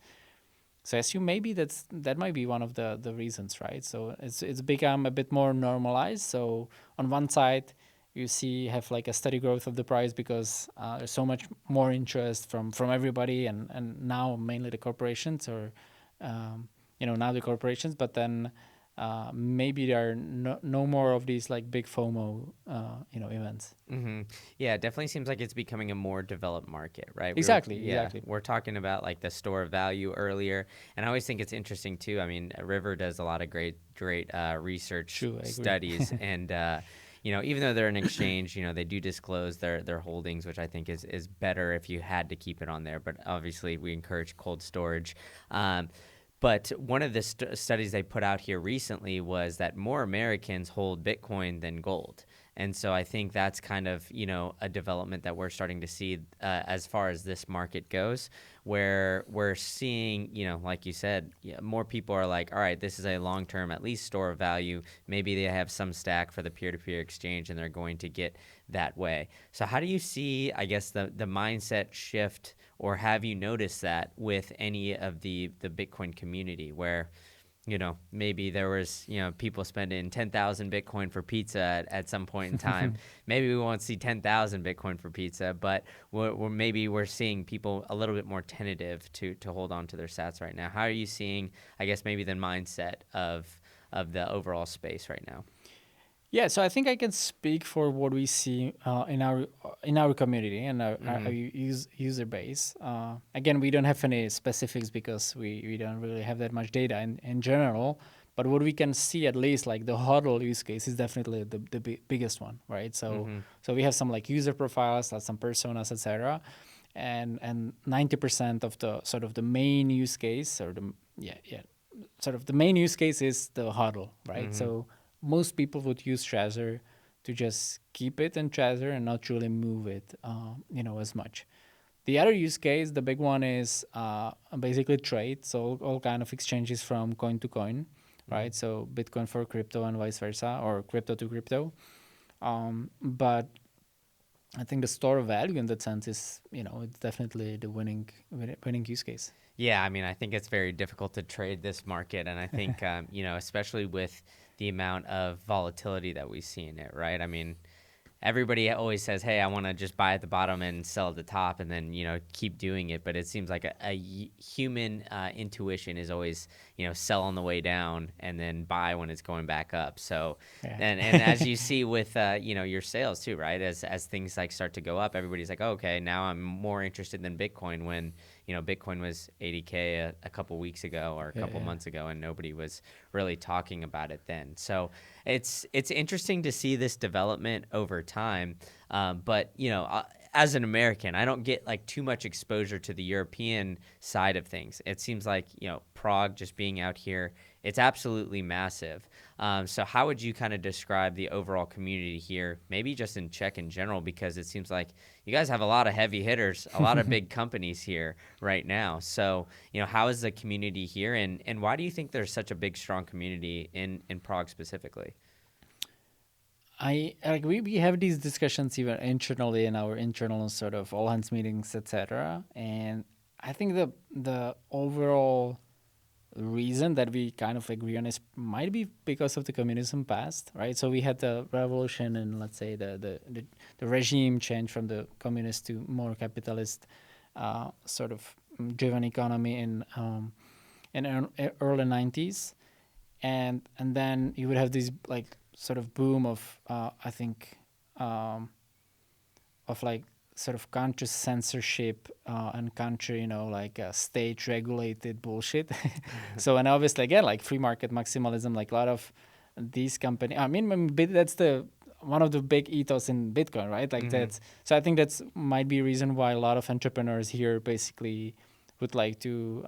So I assume maybe that might be one of the reasons, right? So it's become a bit more normalized. So on one side, you see have like a steady growth of the price because there's so much more interest from everybody, and now mainly the corporations, or now the corporations. But then maybe there are no more of these like big FOMO events. Yeah, it definitely seems like it's becoming a more developed market, right? Exactly. We're talking about like the store of value earlier, and I always think it's interesting too. I mean, River does a lot of great research True, I agree. studies, and even though they're an exchange, they do disclose their holdings, which I think is better if you had to keep it on there. But obviously, we encourage cold storage. But one of the studies they put out here recently was that more Americans hold Bitcoin than gold. And so I think that's kind of, a development that we're starting to see as far as this market goes, where we're seeing, like you said, more people are like, all right, this is a long-term, at least store of value. Maybe they have some stack for the peer-to-peer exchange and they're going to get that way. So how do you see, I guess, the mindset shift, or have you noticed that with any of the Bitcoin community where maybe there was, people spending 10,000 Bitcoin for pizza at some point in time. Maybe we won't see 10,000 Bitcoin for pizza, but maybe we're seeing people a little bit more tentative to hold on to their sats right now. How are you seeing, I guess, maybe the mindset of the overall space right now? Yeah, so I think I can speak for what we see in our community and our user base. Again, we don't have any specifics because we don't really have that much data in general. But what we can see, at least, like the HODL use case is definitely the biggest one, right? So we have some like user profiles, some personas, etc. And 90% of the sort of the main use case, or sort of the main use case is the HODL, right? So most people would use Trezor to just keep it in Trezor and not really move it, as much. The other use case, the big one, is basically trade. So all kind of exchanges from coin to coin, right? So Bitcoin for crypto and vice versa, or crypto to crypto. But I think the store of value in that sense is, it's definitely the winning use case. Yeah, I mean, I think it's very difficult to trade this market, and I think especially with the amount of volatility that we see in it, right? I mean, everybody always says, "Hey, I want to just buy at the bottom and sell at the top, and then keep doing it." But it seems like a human intuition is always sell on the way down and then buy when it's going back up. So, Yeah. and as you see with your sales too, right? As things like start to go up, everybody's like, oh, "Okay, now I'm more interested than Bitcoin." When Bitcoin was 80K a couple weeks ago or a couple months ago, and nobody was really talking about it then. So it's interesting to see this development over time. But as an American, I don't get like too much exposure to the European side of things. It seems like Prague, just being out here, it's absolutely massive. So how would you kind of describe the overall community here, maybe just in Czech in general, because it seems like you guys have a lot of heavy hitters, a lot of big companies here right now. So, how is the community here, and why do you think there's such a big, strong community in Prague specifically? We have these discussions even internally in our internal sort of all hands meetings, etc. And I think the overall reason that we kind of agree on is might be because of the communism past, right? So we had the revolution, and let's say the regime change from the communist to more capitalist sort of driven economy in early 90s, and then you would have this like sort of boom of I think of like sort of country censorship and country, like state regulated bullshit. So, and obviously again, like free market maximalism, like a lot of these companies. I mean, that's the one of the big ethos in Bitcoin, right? Like that's, so I think that's might be a reason why a lot of entrepreneurs here basically would like to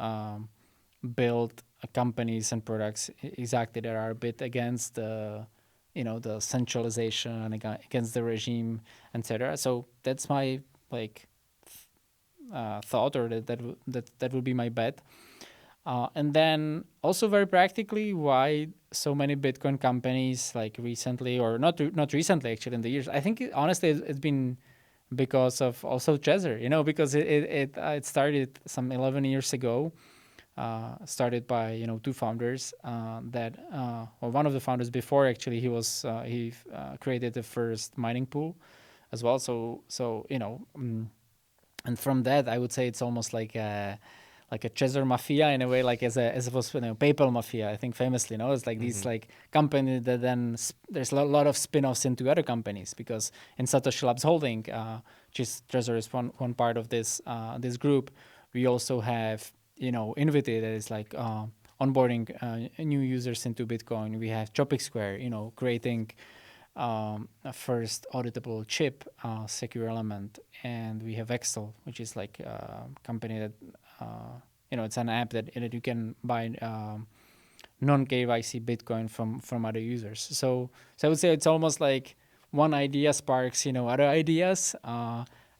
build companies and products exactly that are a bit against the the centralization and against the regime, etc. So that's my like thought, or that would be my bet. And then also very practically, why so many Bitcoin companies like recently, or not recently actually in the years. I think honestly it's been because of also Trezor, because it started some 11 years ago. Started by two founders that or one of the founders before actually he created the first mining pool as well. And from that I would say it's almost like a Trezor mafia in a way, like as opposed to PayPal mafia. I think famously, it's like these like companies that then there's a lot of spin-offs into other companies, because in Satoshi Labs Holding, which is Trezor is one part of this group. We also have Invity that is like onboarding new users into Bitcoin. We have Tropic Square, creating a first auditable chip, secure element, and we have Excel, which is like a company that it's an app that you can buy non KYC Bitcoin from other users. So I would say it's almost like one idea sparks other ideas.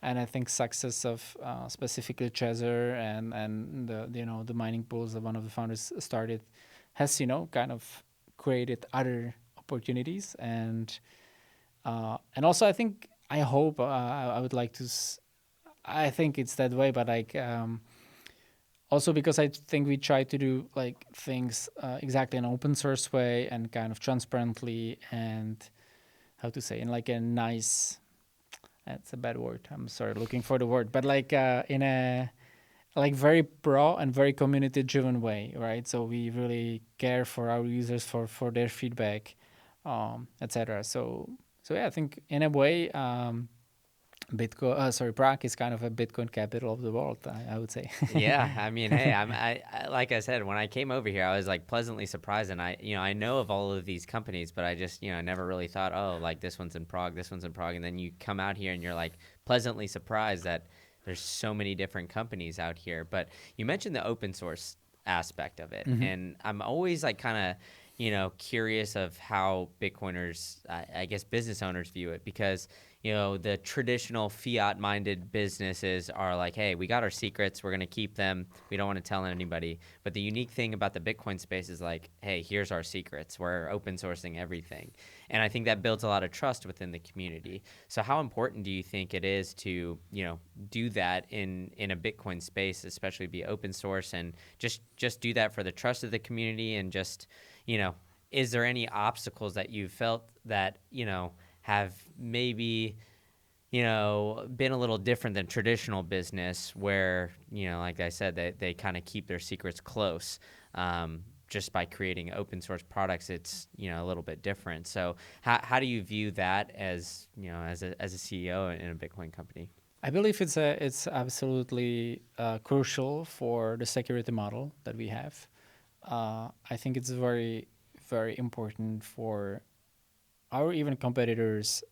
And I think success of specifically Trezor and the mining pools that one of the founders started has kind of created other opportunities. And also I hope I would like to I think it's that way, but like also because I think we try to do like things exactly in an open source way and kind of transparently, and how to say, in like a nice, that's a bad word, I'm sorry, looking for the word, but like in a like very pro and very community driven way, right? So we really care for our users, for their feedback, etc. So yeah, I think in a way Prague is kind of a Bitcoin capital of the world, I would say. Yeah, I mean, hey, like I said, when I came over here, I was like pleasantly surprised, and I know of all of these companies, but I just, never really thought, oh, like this one's in Prague, this one's in Prague, and then you come out here and you're like pleasantly surprised that there's so many different companies out here. But you mentioned the open source aspect of it, and I'm always like kind of, curious of how Bitcoiners, I guess business owners view it, because the traditional fiat-minded businesses are like, hey, we got our secrets, we're going to keep them, we don't want to tell anybody. But the unique thing about the Bitcoin space is like, hey, here's our secrets, we're open sourcing everything. And I think that builds a lot of trust within the community. So how important do you think it is to, do that in a Bitcoin space, especially be open source, and just do that for the trust of the community? And just, is there any obstacles that you felt that, have maybe, been a little different than traditional business, where, like I said, they kind of keep their secrets close? Just by creating open source products, it's, a little bit different. So how do you view that as, as a CEO in a Bitcoin company? I believe it's absolutely crucial for the security model that we have. I think it's very, very important for our even competitors,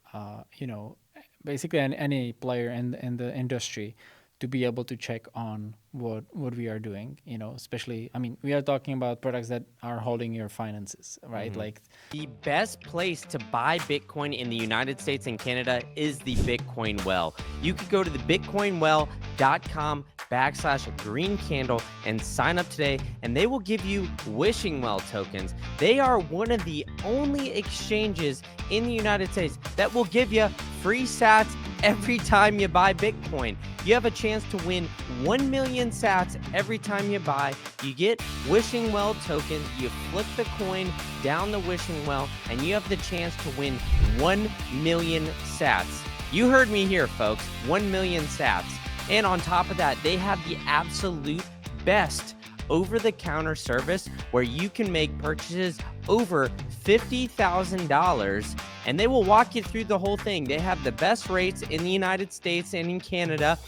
basically any player in the industry, to be able to check on what we are doing. Especially, I mean, we are talking about products that are holding your finances, right? Like The best place to buy Bitcoin in the United States and Canada is the Bitcoin Well. You could go to the bitcoinwell.com/green candle and sign up today, and they will give you wishing well tokens. They are one of the only exchanges in the United States that will give you free sats every time you buy Bitcoin. You have a chance to win 1 million sats every time you buy. You get wishing well tokens, you flip the coin down the wishing well, and you have the chance to win 1 million sats. You heard me here, folks, 1 million sats. And on top of that, they have the absolute best over-the-counter service where you can make purchases over $50,000, and they will walk you through the whole thing. They have the best rates in the United States and in Canada.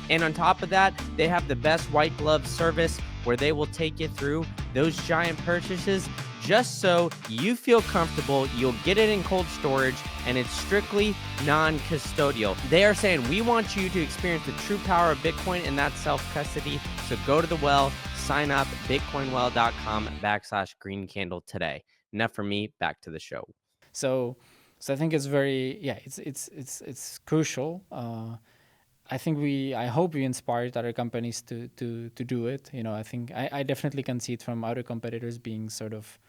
And on top of that, they have the best white glove service where they will take you through those giant purchases just so you feel comfortable. You'll get it in cold storage, and it's strictly non-custodial. They are saying, we want you to experience the true power of Bitcoin and that self-custody. So go to the well, sign up, bitcoinwell.com/green candle today. Enough for me, back to the show. so I think it's very, yeah, it's crucial. I hope we inspired other companies to do it. I think I definitely can see it from other competitors being sort of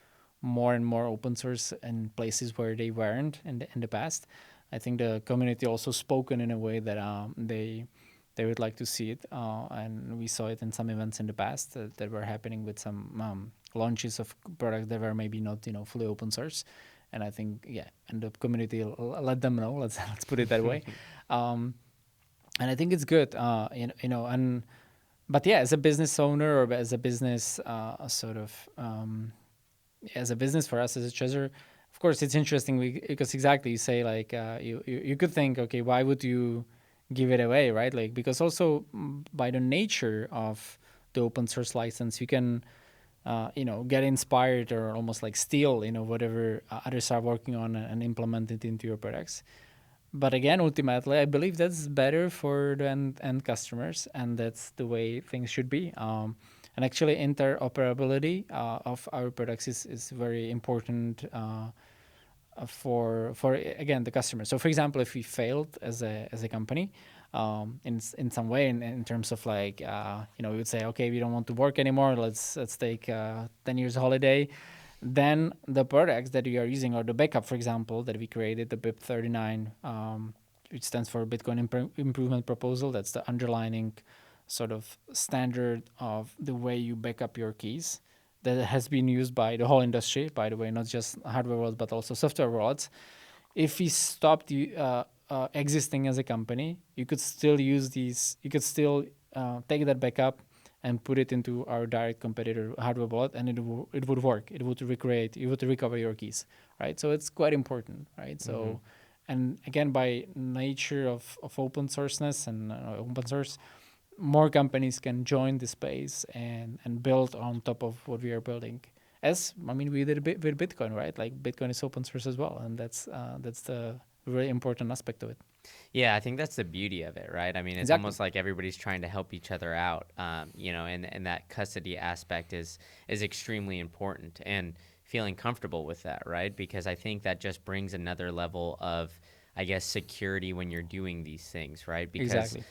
more and more open source in places where they weren't in the past. I think the community also spoken in a way that they would like to see it, and we saw it in some events in the past that were happening with some launches of products that were maybe not fully open source. And I think and the community let them know. Let's put it that way. And I think it's good, and but as a business owner or as a business as a business for us as a Trezor, of course it's interesting because exactly you say like you could think, okay, why would you give it away, right? Like, because also by the nature of the open source license, you can get inspired or almost like steal whatever others are working on and implement it into your products. But again, ultimately, I believe that's better for the end customers, and that's the way things should be. And actually, interoperability of our products is very important for again the customer. So, for example, if we failed as a company in some way, in terms of like we would say, okay, we don't want to work anymore. Let's take 10 years holiday. Then the products that we are using, or the backup, for example, that we created, the BIP 39, which stands for Bitcoin Improvement Proposal. That's the underlining sort of standard of the way you back up your keys that has been used by the whole industry, by the way, not just hardware world, but also software worlds. If we stopped existing as a company, you could still use these, you could still take that backup and put it into our direct competitor hardware wallet, and it would work. It would recover your keys, right? So it's quite important, right? So, and again, by nature of open sourceness and open source, more companies can join the space and build on top of what we are building. We did with Bitcoin, right? Like, Bitcoin is open source as well, and that's the really important aspect of it. Yeah, I think that's the beauty of it, right? I mean, it's Exactly. almost like everybody's trying to help each other out, and that custody aspect is extremely important, and feeling comfortable with that, right? Because I think that just brings another level of, I guess, security when you're doing these things, right? Because Exactly.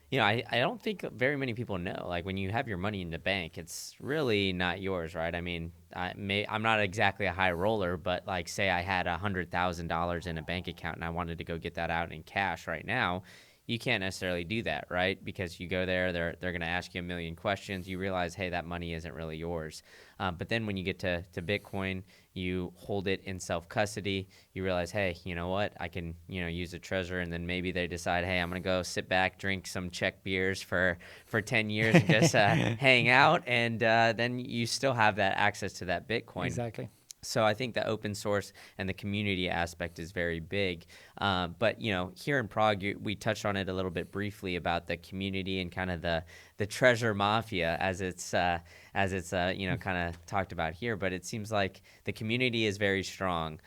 I don't think very many people know. Like, when you have your money in the bank, it's really not yours, right? I mean, I'm not exactly a high roller, but like, say I had $100,000 in a bank account and I wanted to go get that out in cash right now, you can't necessarily do that, right? Because you go there, they're going to ask you a million questions. You realize, hey, that money isn't really yours. But then when you get to Bitcoin, you hold it in self custody. You realize, hey, you know what? I can use a Trezor, and then maybe they decide, hey, I'm gonna go sit back, drink some Czech beers for 10 years, and just hang out, and then you still have that access to that Bitcoin. Exactly. So I think the open source and the community aspect is very big. But here in Prague, we touched on it a little bit briefly about the community and kind of the Trezor mafia, as it's kind of talked about here. But it seems like the community is very strong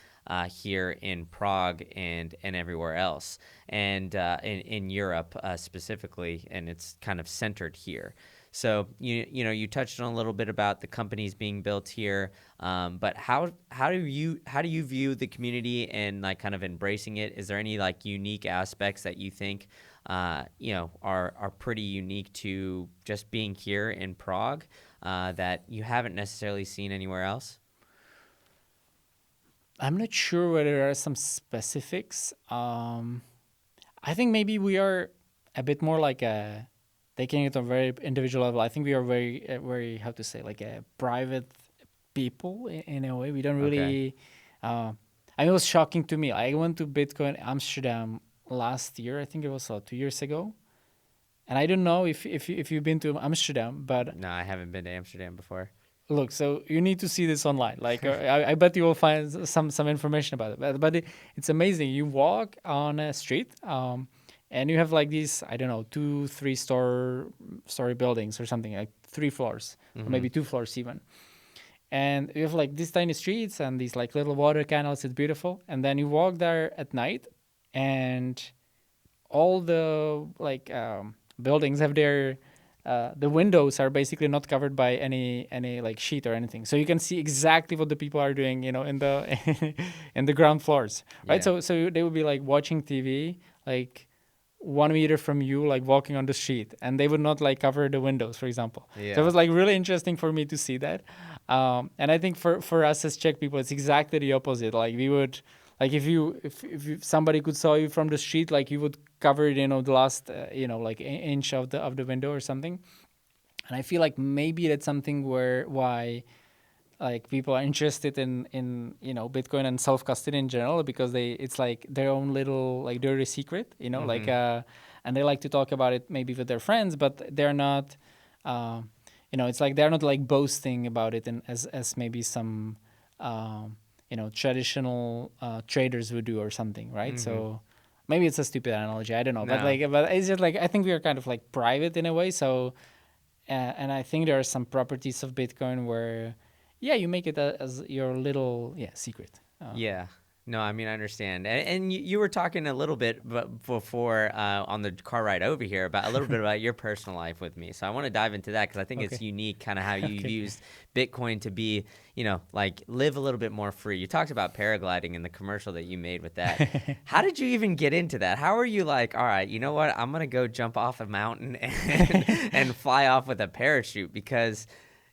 here in Prague and everywhere else, and in Europe specifically, and it's kind of centered here. So you touched on a little bit about the companies being built here, but how do you view the community and like kind of embracing it? Is there any like unique aspects that you think are pretty unique to just being here in Prague that you haven't necessarily seen anywhere else? I'm not sure whether there are some specifics. I think maybe we are a bit more like taking it on a very individual level. I think we are very, how to say, like a private people in a way. We don't Okay. really. It was shocking to me. I went to Bitcoin Amsterdam last year. I think it was 2 years ago. And I don't know if you've been to Amsterdam, but No, I haven't been to Amsterdam before. look, so you need to see this online. Like, I bet you will find some information about it. But it's amazing. You walk on a street, and you have like these, I don't know, 2 3 story buildings or something, like 3 floors or Mm-hmm. maybe 2 floors even. And you have like these tiny streets and these like little water canals. It's beautiful. And then you walk there at night, and all the like buildings have their the windows are basically not covered by any like sheet or anything, so you can see exactly what the people are doing, in the in the ground floors, right? Yeah. So they would be like watching TV, like 1 meter from you, like walking on the street, and they would not like cover the windows, for example. So it Yeah. was like really interesting for me to see that. And I think for us as Czech people, it's exactly the opposite. Like we would, like if somebody could saw you from the street, like you would cover, the last, like inch of the window or something. And I feel like maybe that's something why like people are interested in Bitcoin and self custody in general, because it's like their own little like dirty secret, like Mm-hmm. and they like to talk about it maybe with their friends, but they're not it's like they're not like boasting about it, and as maybe some traditional traders would do or something, right? Mm-hmm. So maybe it's a stupid analogy, I don't know, No. but it's just like I think we are kind of like private in a way. So and I think there are some properties of Bitcoin where, yeah, you make it as your little secret. Yeah. No, I mean, I understand. And you were talking a little bit before on the car ride over here about a little bit about your personal life with me. So I want to dive into that because I think it's Okay. unique kind of how you've Okay. used Bitcoin to be, like live a little bit more free. You talked about paragliding and the commercial that you made with that. How did you even get into that? How are you like, all right, you know what? I'm going to go jump off a mountain and fly off with a parachute because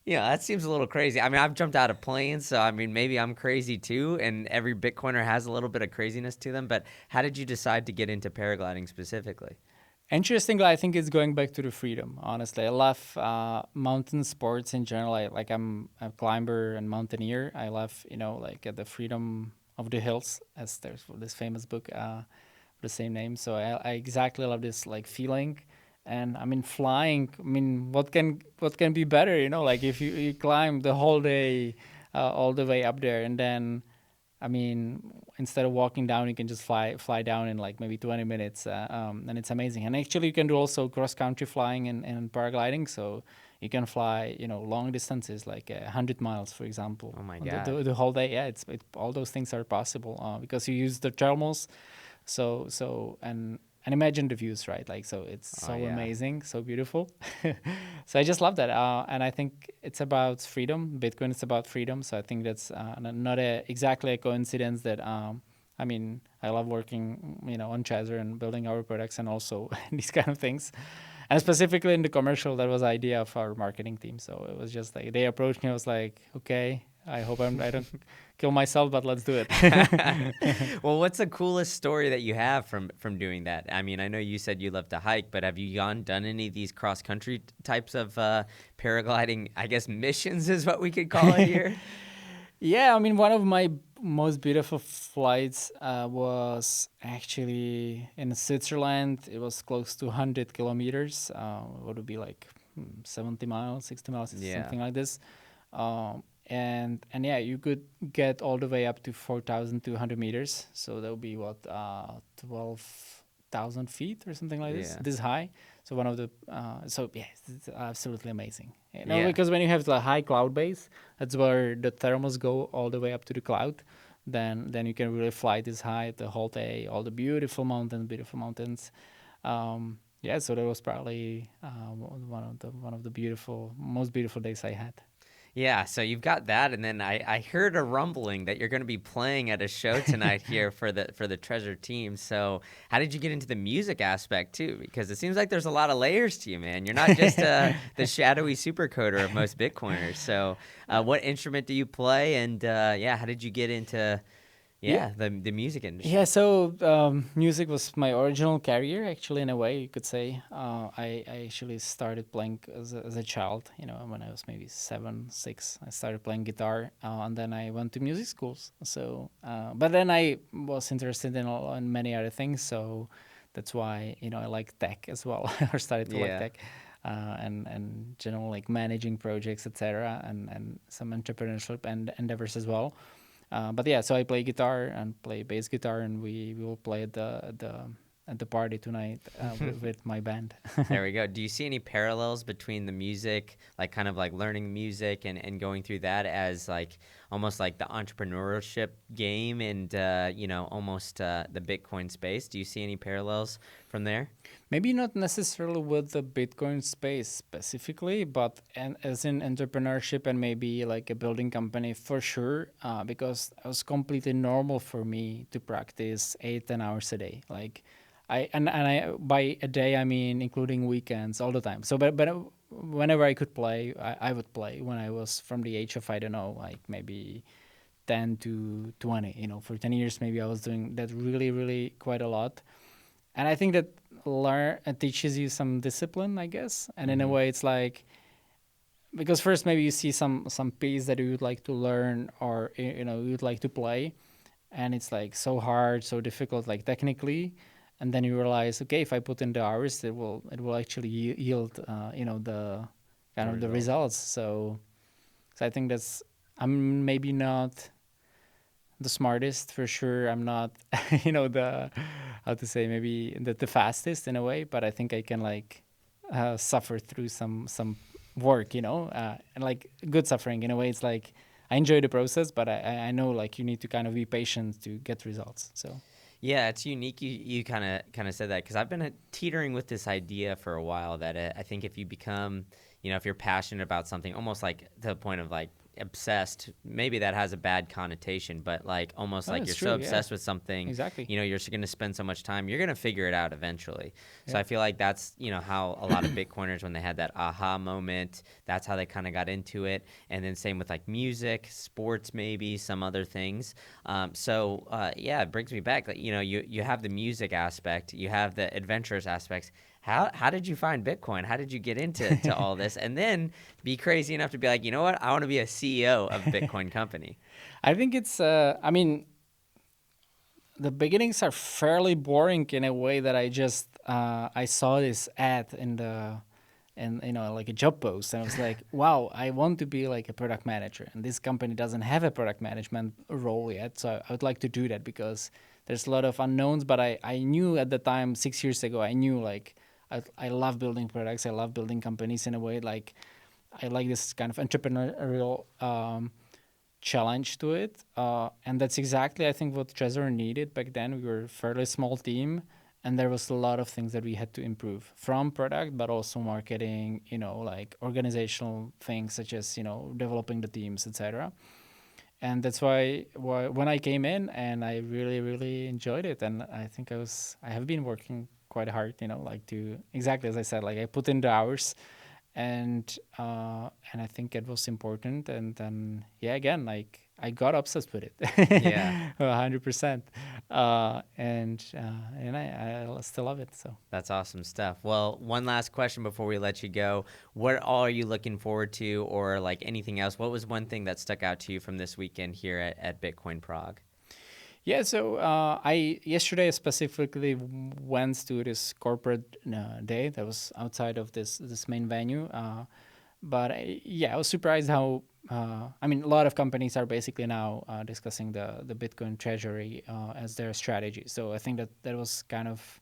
that seems a little crazy. I mean, I've jumped out of planes, so I mean, maybe I'm crazy too, and every Bitcoiner has a little bit of craziness to them. But how did you decide to get into paragliding specifically? Interestingly, I think it's going back to the freedom. Honestly, I love mountain sports in general. I'm a climber and mountaineer. I love like the freedom of the hills, as there's this famous book, the same name. So I exactly love this like feeling. And I mean, flying. I mean, what can be better? Like if you climb the whole day, all the way up there, and then I mean, instead of walking down, you can just fly down in like maybe 20 minutes, and it's amazing. And actually, you can do also cross country flying and paragliding. So you can fly, long distances, like 100 miles, for example, Oh my on God. the whole day. Yeah, all those things are possible because you use the thermals. And imagine the views, right? Like, so it's Oh so yeah. amazing, so beautiful. So I just love that, and I think it's about freedom. Bitcoin is about freedom, so I think that's not exactly a coincidence that I mean, I love working, on Trezor and building our products, and also these kind of things. And specifically in the commercial, that was the idea of our marketing team. So it was just like they approached me. I was like, okay, I hope I don't kill myself, but let's do it. Well, what's the coolest story that you have from doing that? I mean, I know you said you love to hike, but have you done any of these cross country types of paragliding? I guess missions is what we could call it here. Yeah, I mean, one of my most beautiful flights was actually in Switzerland. It was close to 100 kilometers. What would be like 70 miles, 60 miles, Yeah. something like this. And yeah, you could get all the way up to 4,200 meters. So that would be what 12,000 feet or something like Yeah. this high. So one of the so yeah, it's absolutely amazing. Yeah. Because when you have the high cloud base, that's where the thermals go all the way up to the cloud. Then you can really fly this high the whole day, all the beautiful mountains. Yeah, so that was probably one of the most beautiful days I had. Yeah, so you've got that, and then I heard a rumbling that you're going to be playing at a show tonight here for the Trezor team. So how did you get into the music aspect too? Because it seems like there's a lot of layers to you, man. You're not just the shadowy supercoder of most Bitcoiners. So what instrument do you play, and yeah, how did you get into Yeah, the music yeah. industry? So music was my original career, actually, in a way you could say. I actually started playing as a child. When I was maybe 7, 6, I started playing guitar, and then I went to music schools. So, but then I was interested in many other things. So that's why I like tech as well, or started to like Yeah. tech. And general like managing projects, etc., and some entrepreneurship and endeavors as well. But yeah, so I play guitar and play bass guitar, and we will play at the party tonight with my band. There we go. Do you see any parallels between the music, like kind of like learning music and going through that as like almost like the entrepreneurship game and almost the Bitcoin space? Do you see any parallels from there? Maybe not necessarily with the Bitcoin space specifically, but as in entrepreneurship and maybe like a building company for sure, because it was completely normal for me to practice 8, 10 hours a day. Like I by a day I mean including weekends, all the time. So but whenever I could play, I would play. When I was from the age of, I don't know, like maybe 10 to 20, for 10 years maybe I was doing that really, really quite a lot. And I think that learn it teaches you some discipline, I guess. And in a Mm-hmm. way it's like, because first maybe you see some piece that you would like to learn, or you would like to play, and it's like so hard, so difficult, like technically, and then you realize, okay, if I put in the hours, it will actually yield the kind The of the results. results. So I think that's, I'm maybe not the smartest for sure. I'm not the, how to say, maybe the fastest in a way, but I think I can like suffer through some work, and like good suffering in a way. It's like I enjoy the process, but I know like you need to kind of be patient to get results. So Yeah, it's unique. You kind of said that because I've been teetering with this idea for a while that I think if you become, if you're passionate about something, almost like to the point of like obsessed, maybe that has a bad connotation, but like almost oh, like it's you're so true. Yeah, obsessed with something, exactly. you're going to spend so much time, you're going to figure it out eventually. So Yeah. I feel like that's, how a lot of Bitcoiners, when they had that aha moment, that's how they kind of got into it. And then same with like music, sports, maybe some other things. Yeah, it brings me back. Like, you have the music aspect, you have the adventurous aspects. How did you find Bitcoin? How did you get into to all this? And then be crazy enough to be like, you know what? I want to be a CEO of a Bitcoin company. I think it's. I mean, the beginnings are fairly boring in a way that I saw this ad in the, and like a job post, and I was like, wow, I want to be like a product manager, and this company doesn't have a product management role yet, so I would like to do that because there's a lot of unknowns. But I knew at the time, 6 years ago, I knew like I love building products, I love building companies in a way, like I like this kind of entrepreneurial challenge to it. And that's exactly, I think, what Trezor needed back then. We were a fairly small team, and there was a lot of things that we had to improve from product, but also marketing, like organizational things such as, developing the teams, etc. And that's why when I came in, and I really, really enjoyed it. And I think I have been working quite hard, like to, exactly as I said, like I put in the hours, and I think it was important. And then yeah, again, like I got obsessed with it, Yeah. 100%, and I still love it. So That's awesome stuff. Well, one last question before we let you go. What all are you looking forward to, or like anything else? What was one thing that stuck out to you from this weekend here at Bitcoin Prague? yeah, so I yesterday specifically went to this corporate day that was outside of this main venue. But yeah, I was surprised how, I mean, a lot of companies are basically now discussing the Bitcoin treasury as their strategy. So I think that was kind of,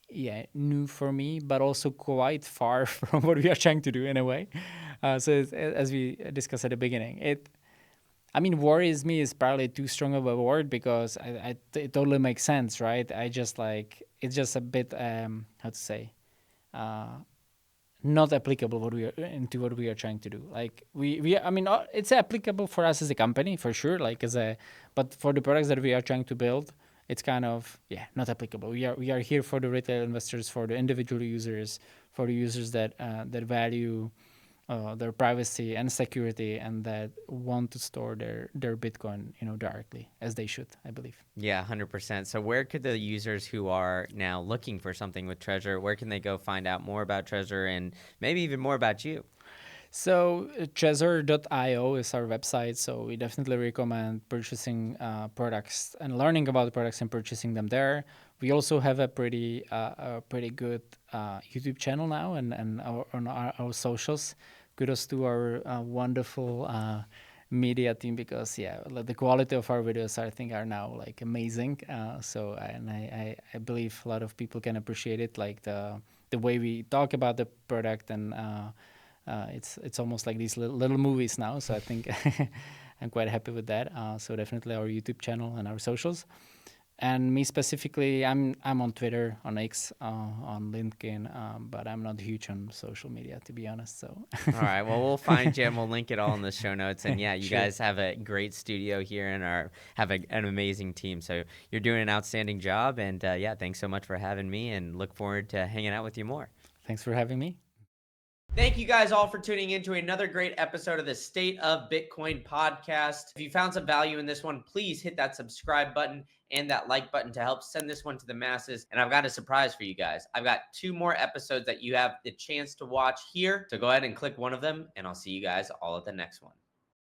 yeah, new for me, but also quite far from what we are trying to do in a way. As we discussed at the beginning, I mean, worries me is probably too strong of a word, because it totally makes sense, right? I just like, it's just a bit, how to say, uh, not applicable what we are trying to do. Like we I mean, it's applicable for us as a company for sure, like but for the products that we are trying to build, it's kind of, yeah, not applicable. We are here for the retail investors, for the individual users, for the users that value their privacy and security, and that want to store their Bitcoin, directly, as they should, I believe. Yeah, 100%. So where could the users who are now looking for something with Trezor, where can they go find out more about Trezor and maybe even more about you? So Trezor.io is our website. So we definitely recommend purchasing products and learning about the products and purchasing them there. We also have a pretty good YouTube channel now, and our socials. Kudos to our wonderful media team, because yeah, like, the quality of our videos, I think, are now like amazing. I believe a lot of people can appreciate it, like the way we talk about the product, and it's almost like these little movies now. So I think I'm quite happy with that. So definitely our YouTube channel and our socials. And me specifically, I'm on Twitter, on X, on LinkedIn, but I'm not huge on social media, to be honest. So All right. Well, we'll find you and we'll link it all in the show notes. And yeah, you sure. guys have a great studio here and an amazing team. So you're doing an outstanding job. And yeah, thanks so much for having me, and look forward to hanging out with you more. Thanks for having me. Thank you guys all for tuning in to another great episode of the State of Bitcoin podcast. If you found some value in this one, please hit that subscribe button and that like button to help send this one to the masses. And I've got a surprise for you guys. I've got 2 more episodes that you have the chance to watch here. So go ahead and click one of them, and I'll see you guys all at the next one.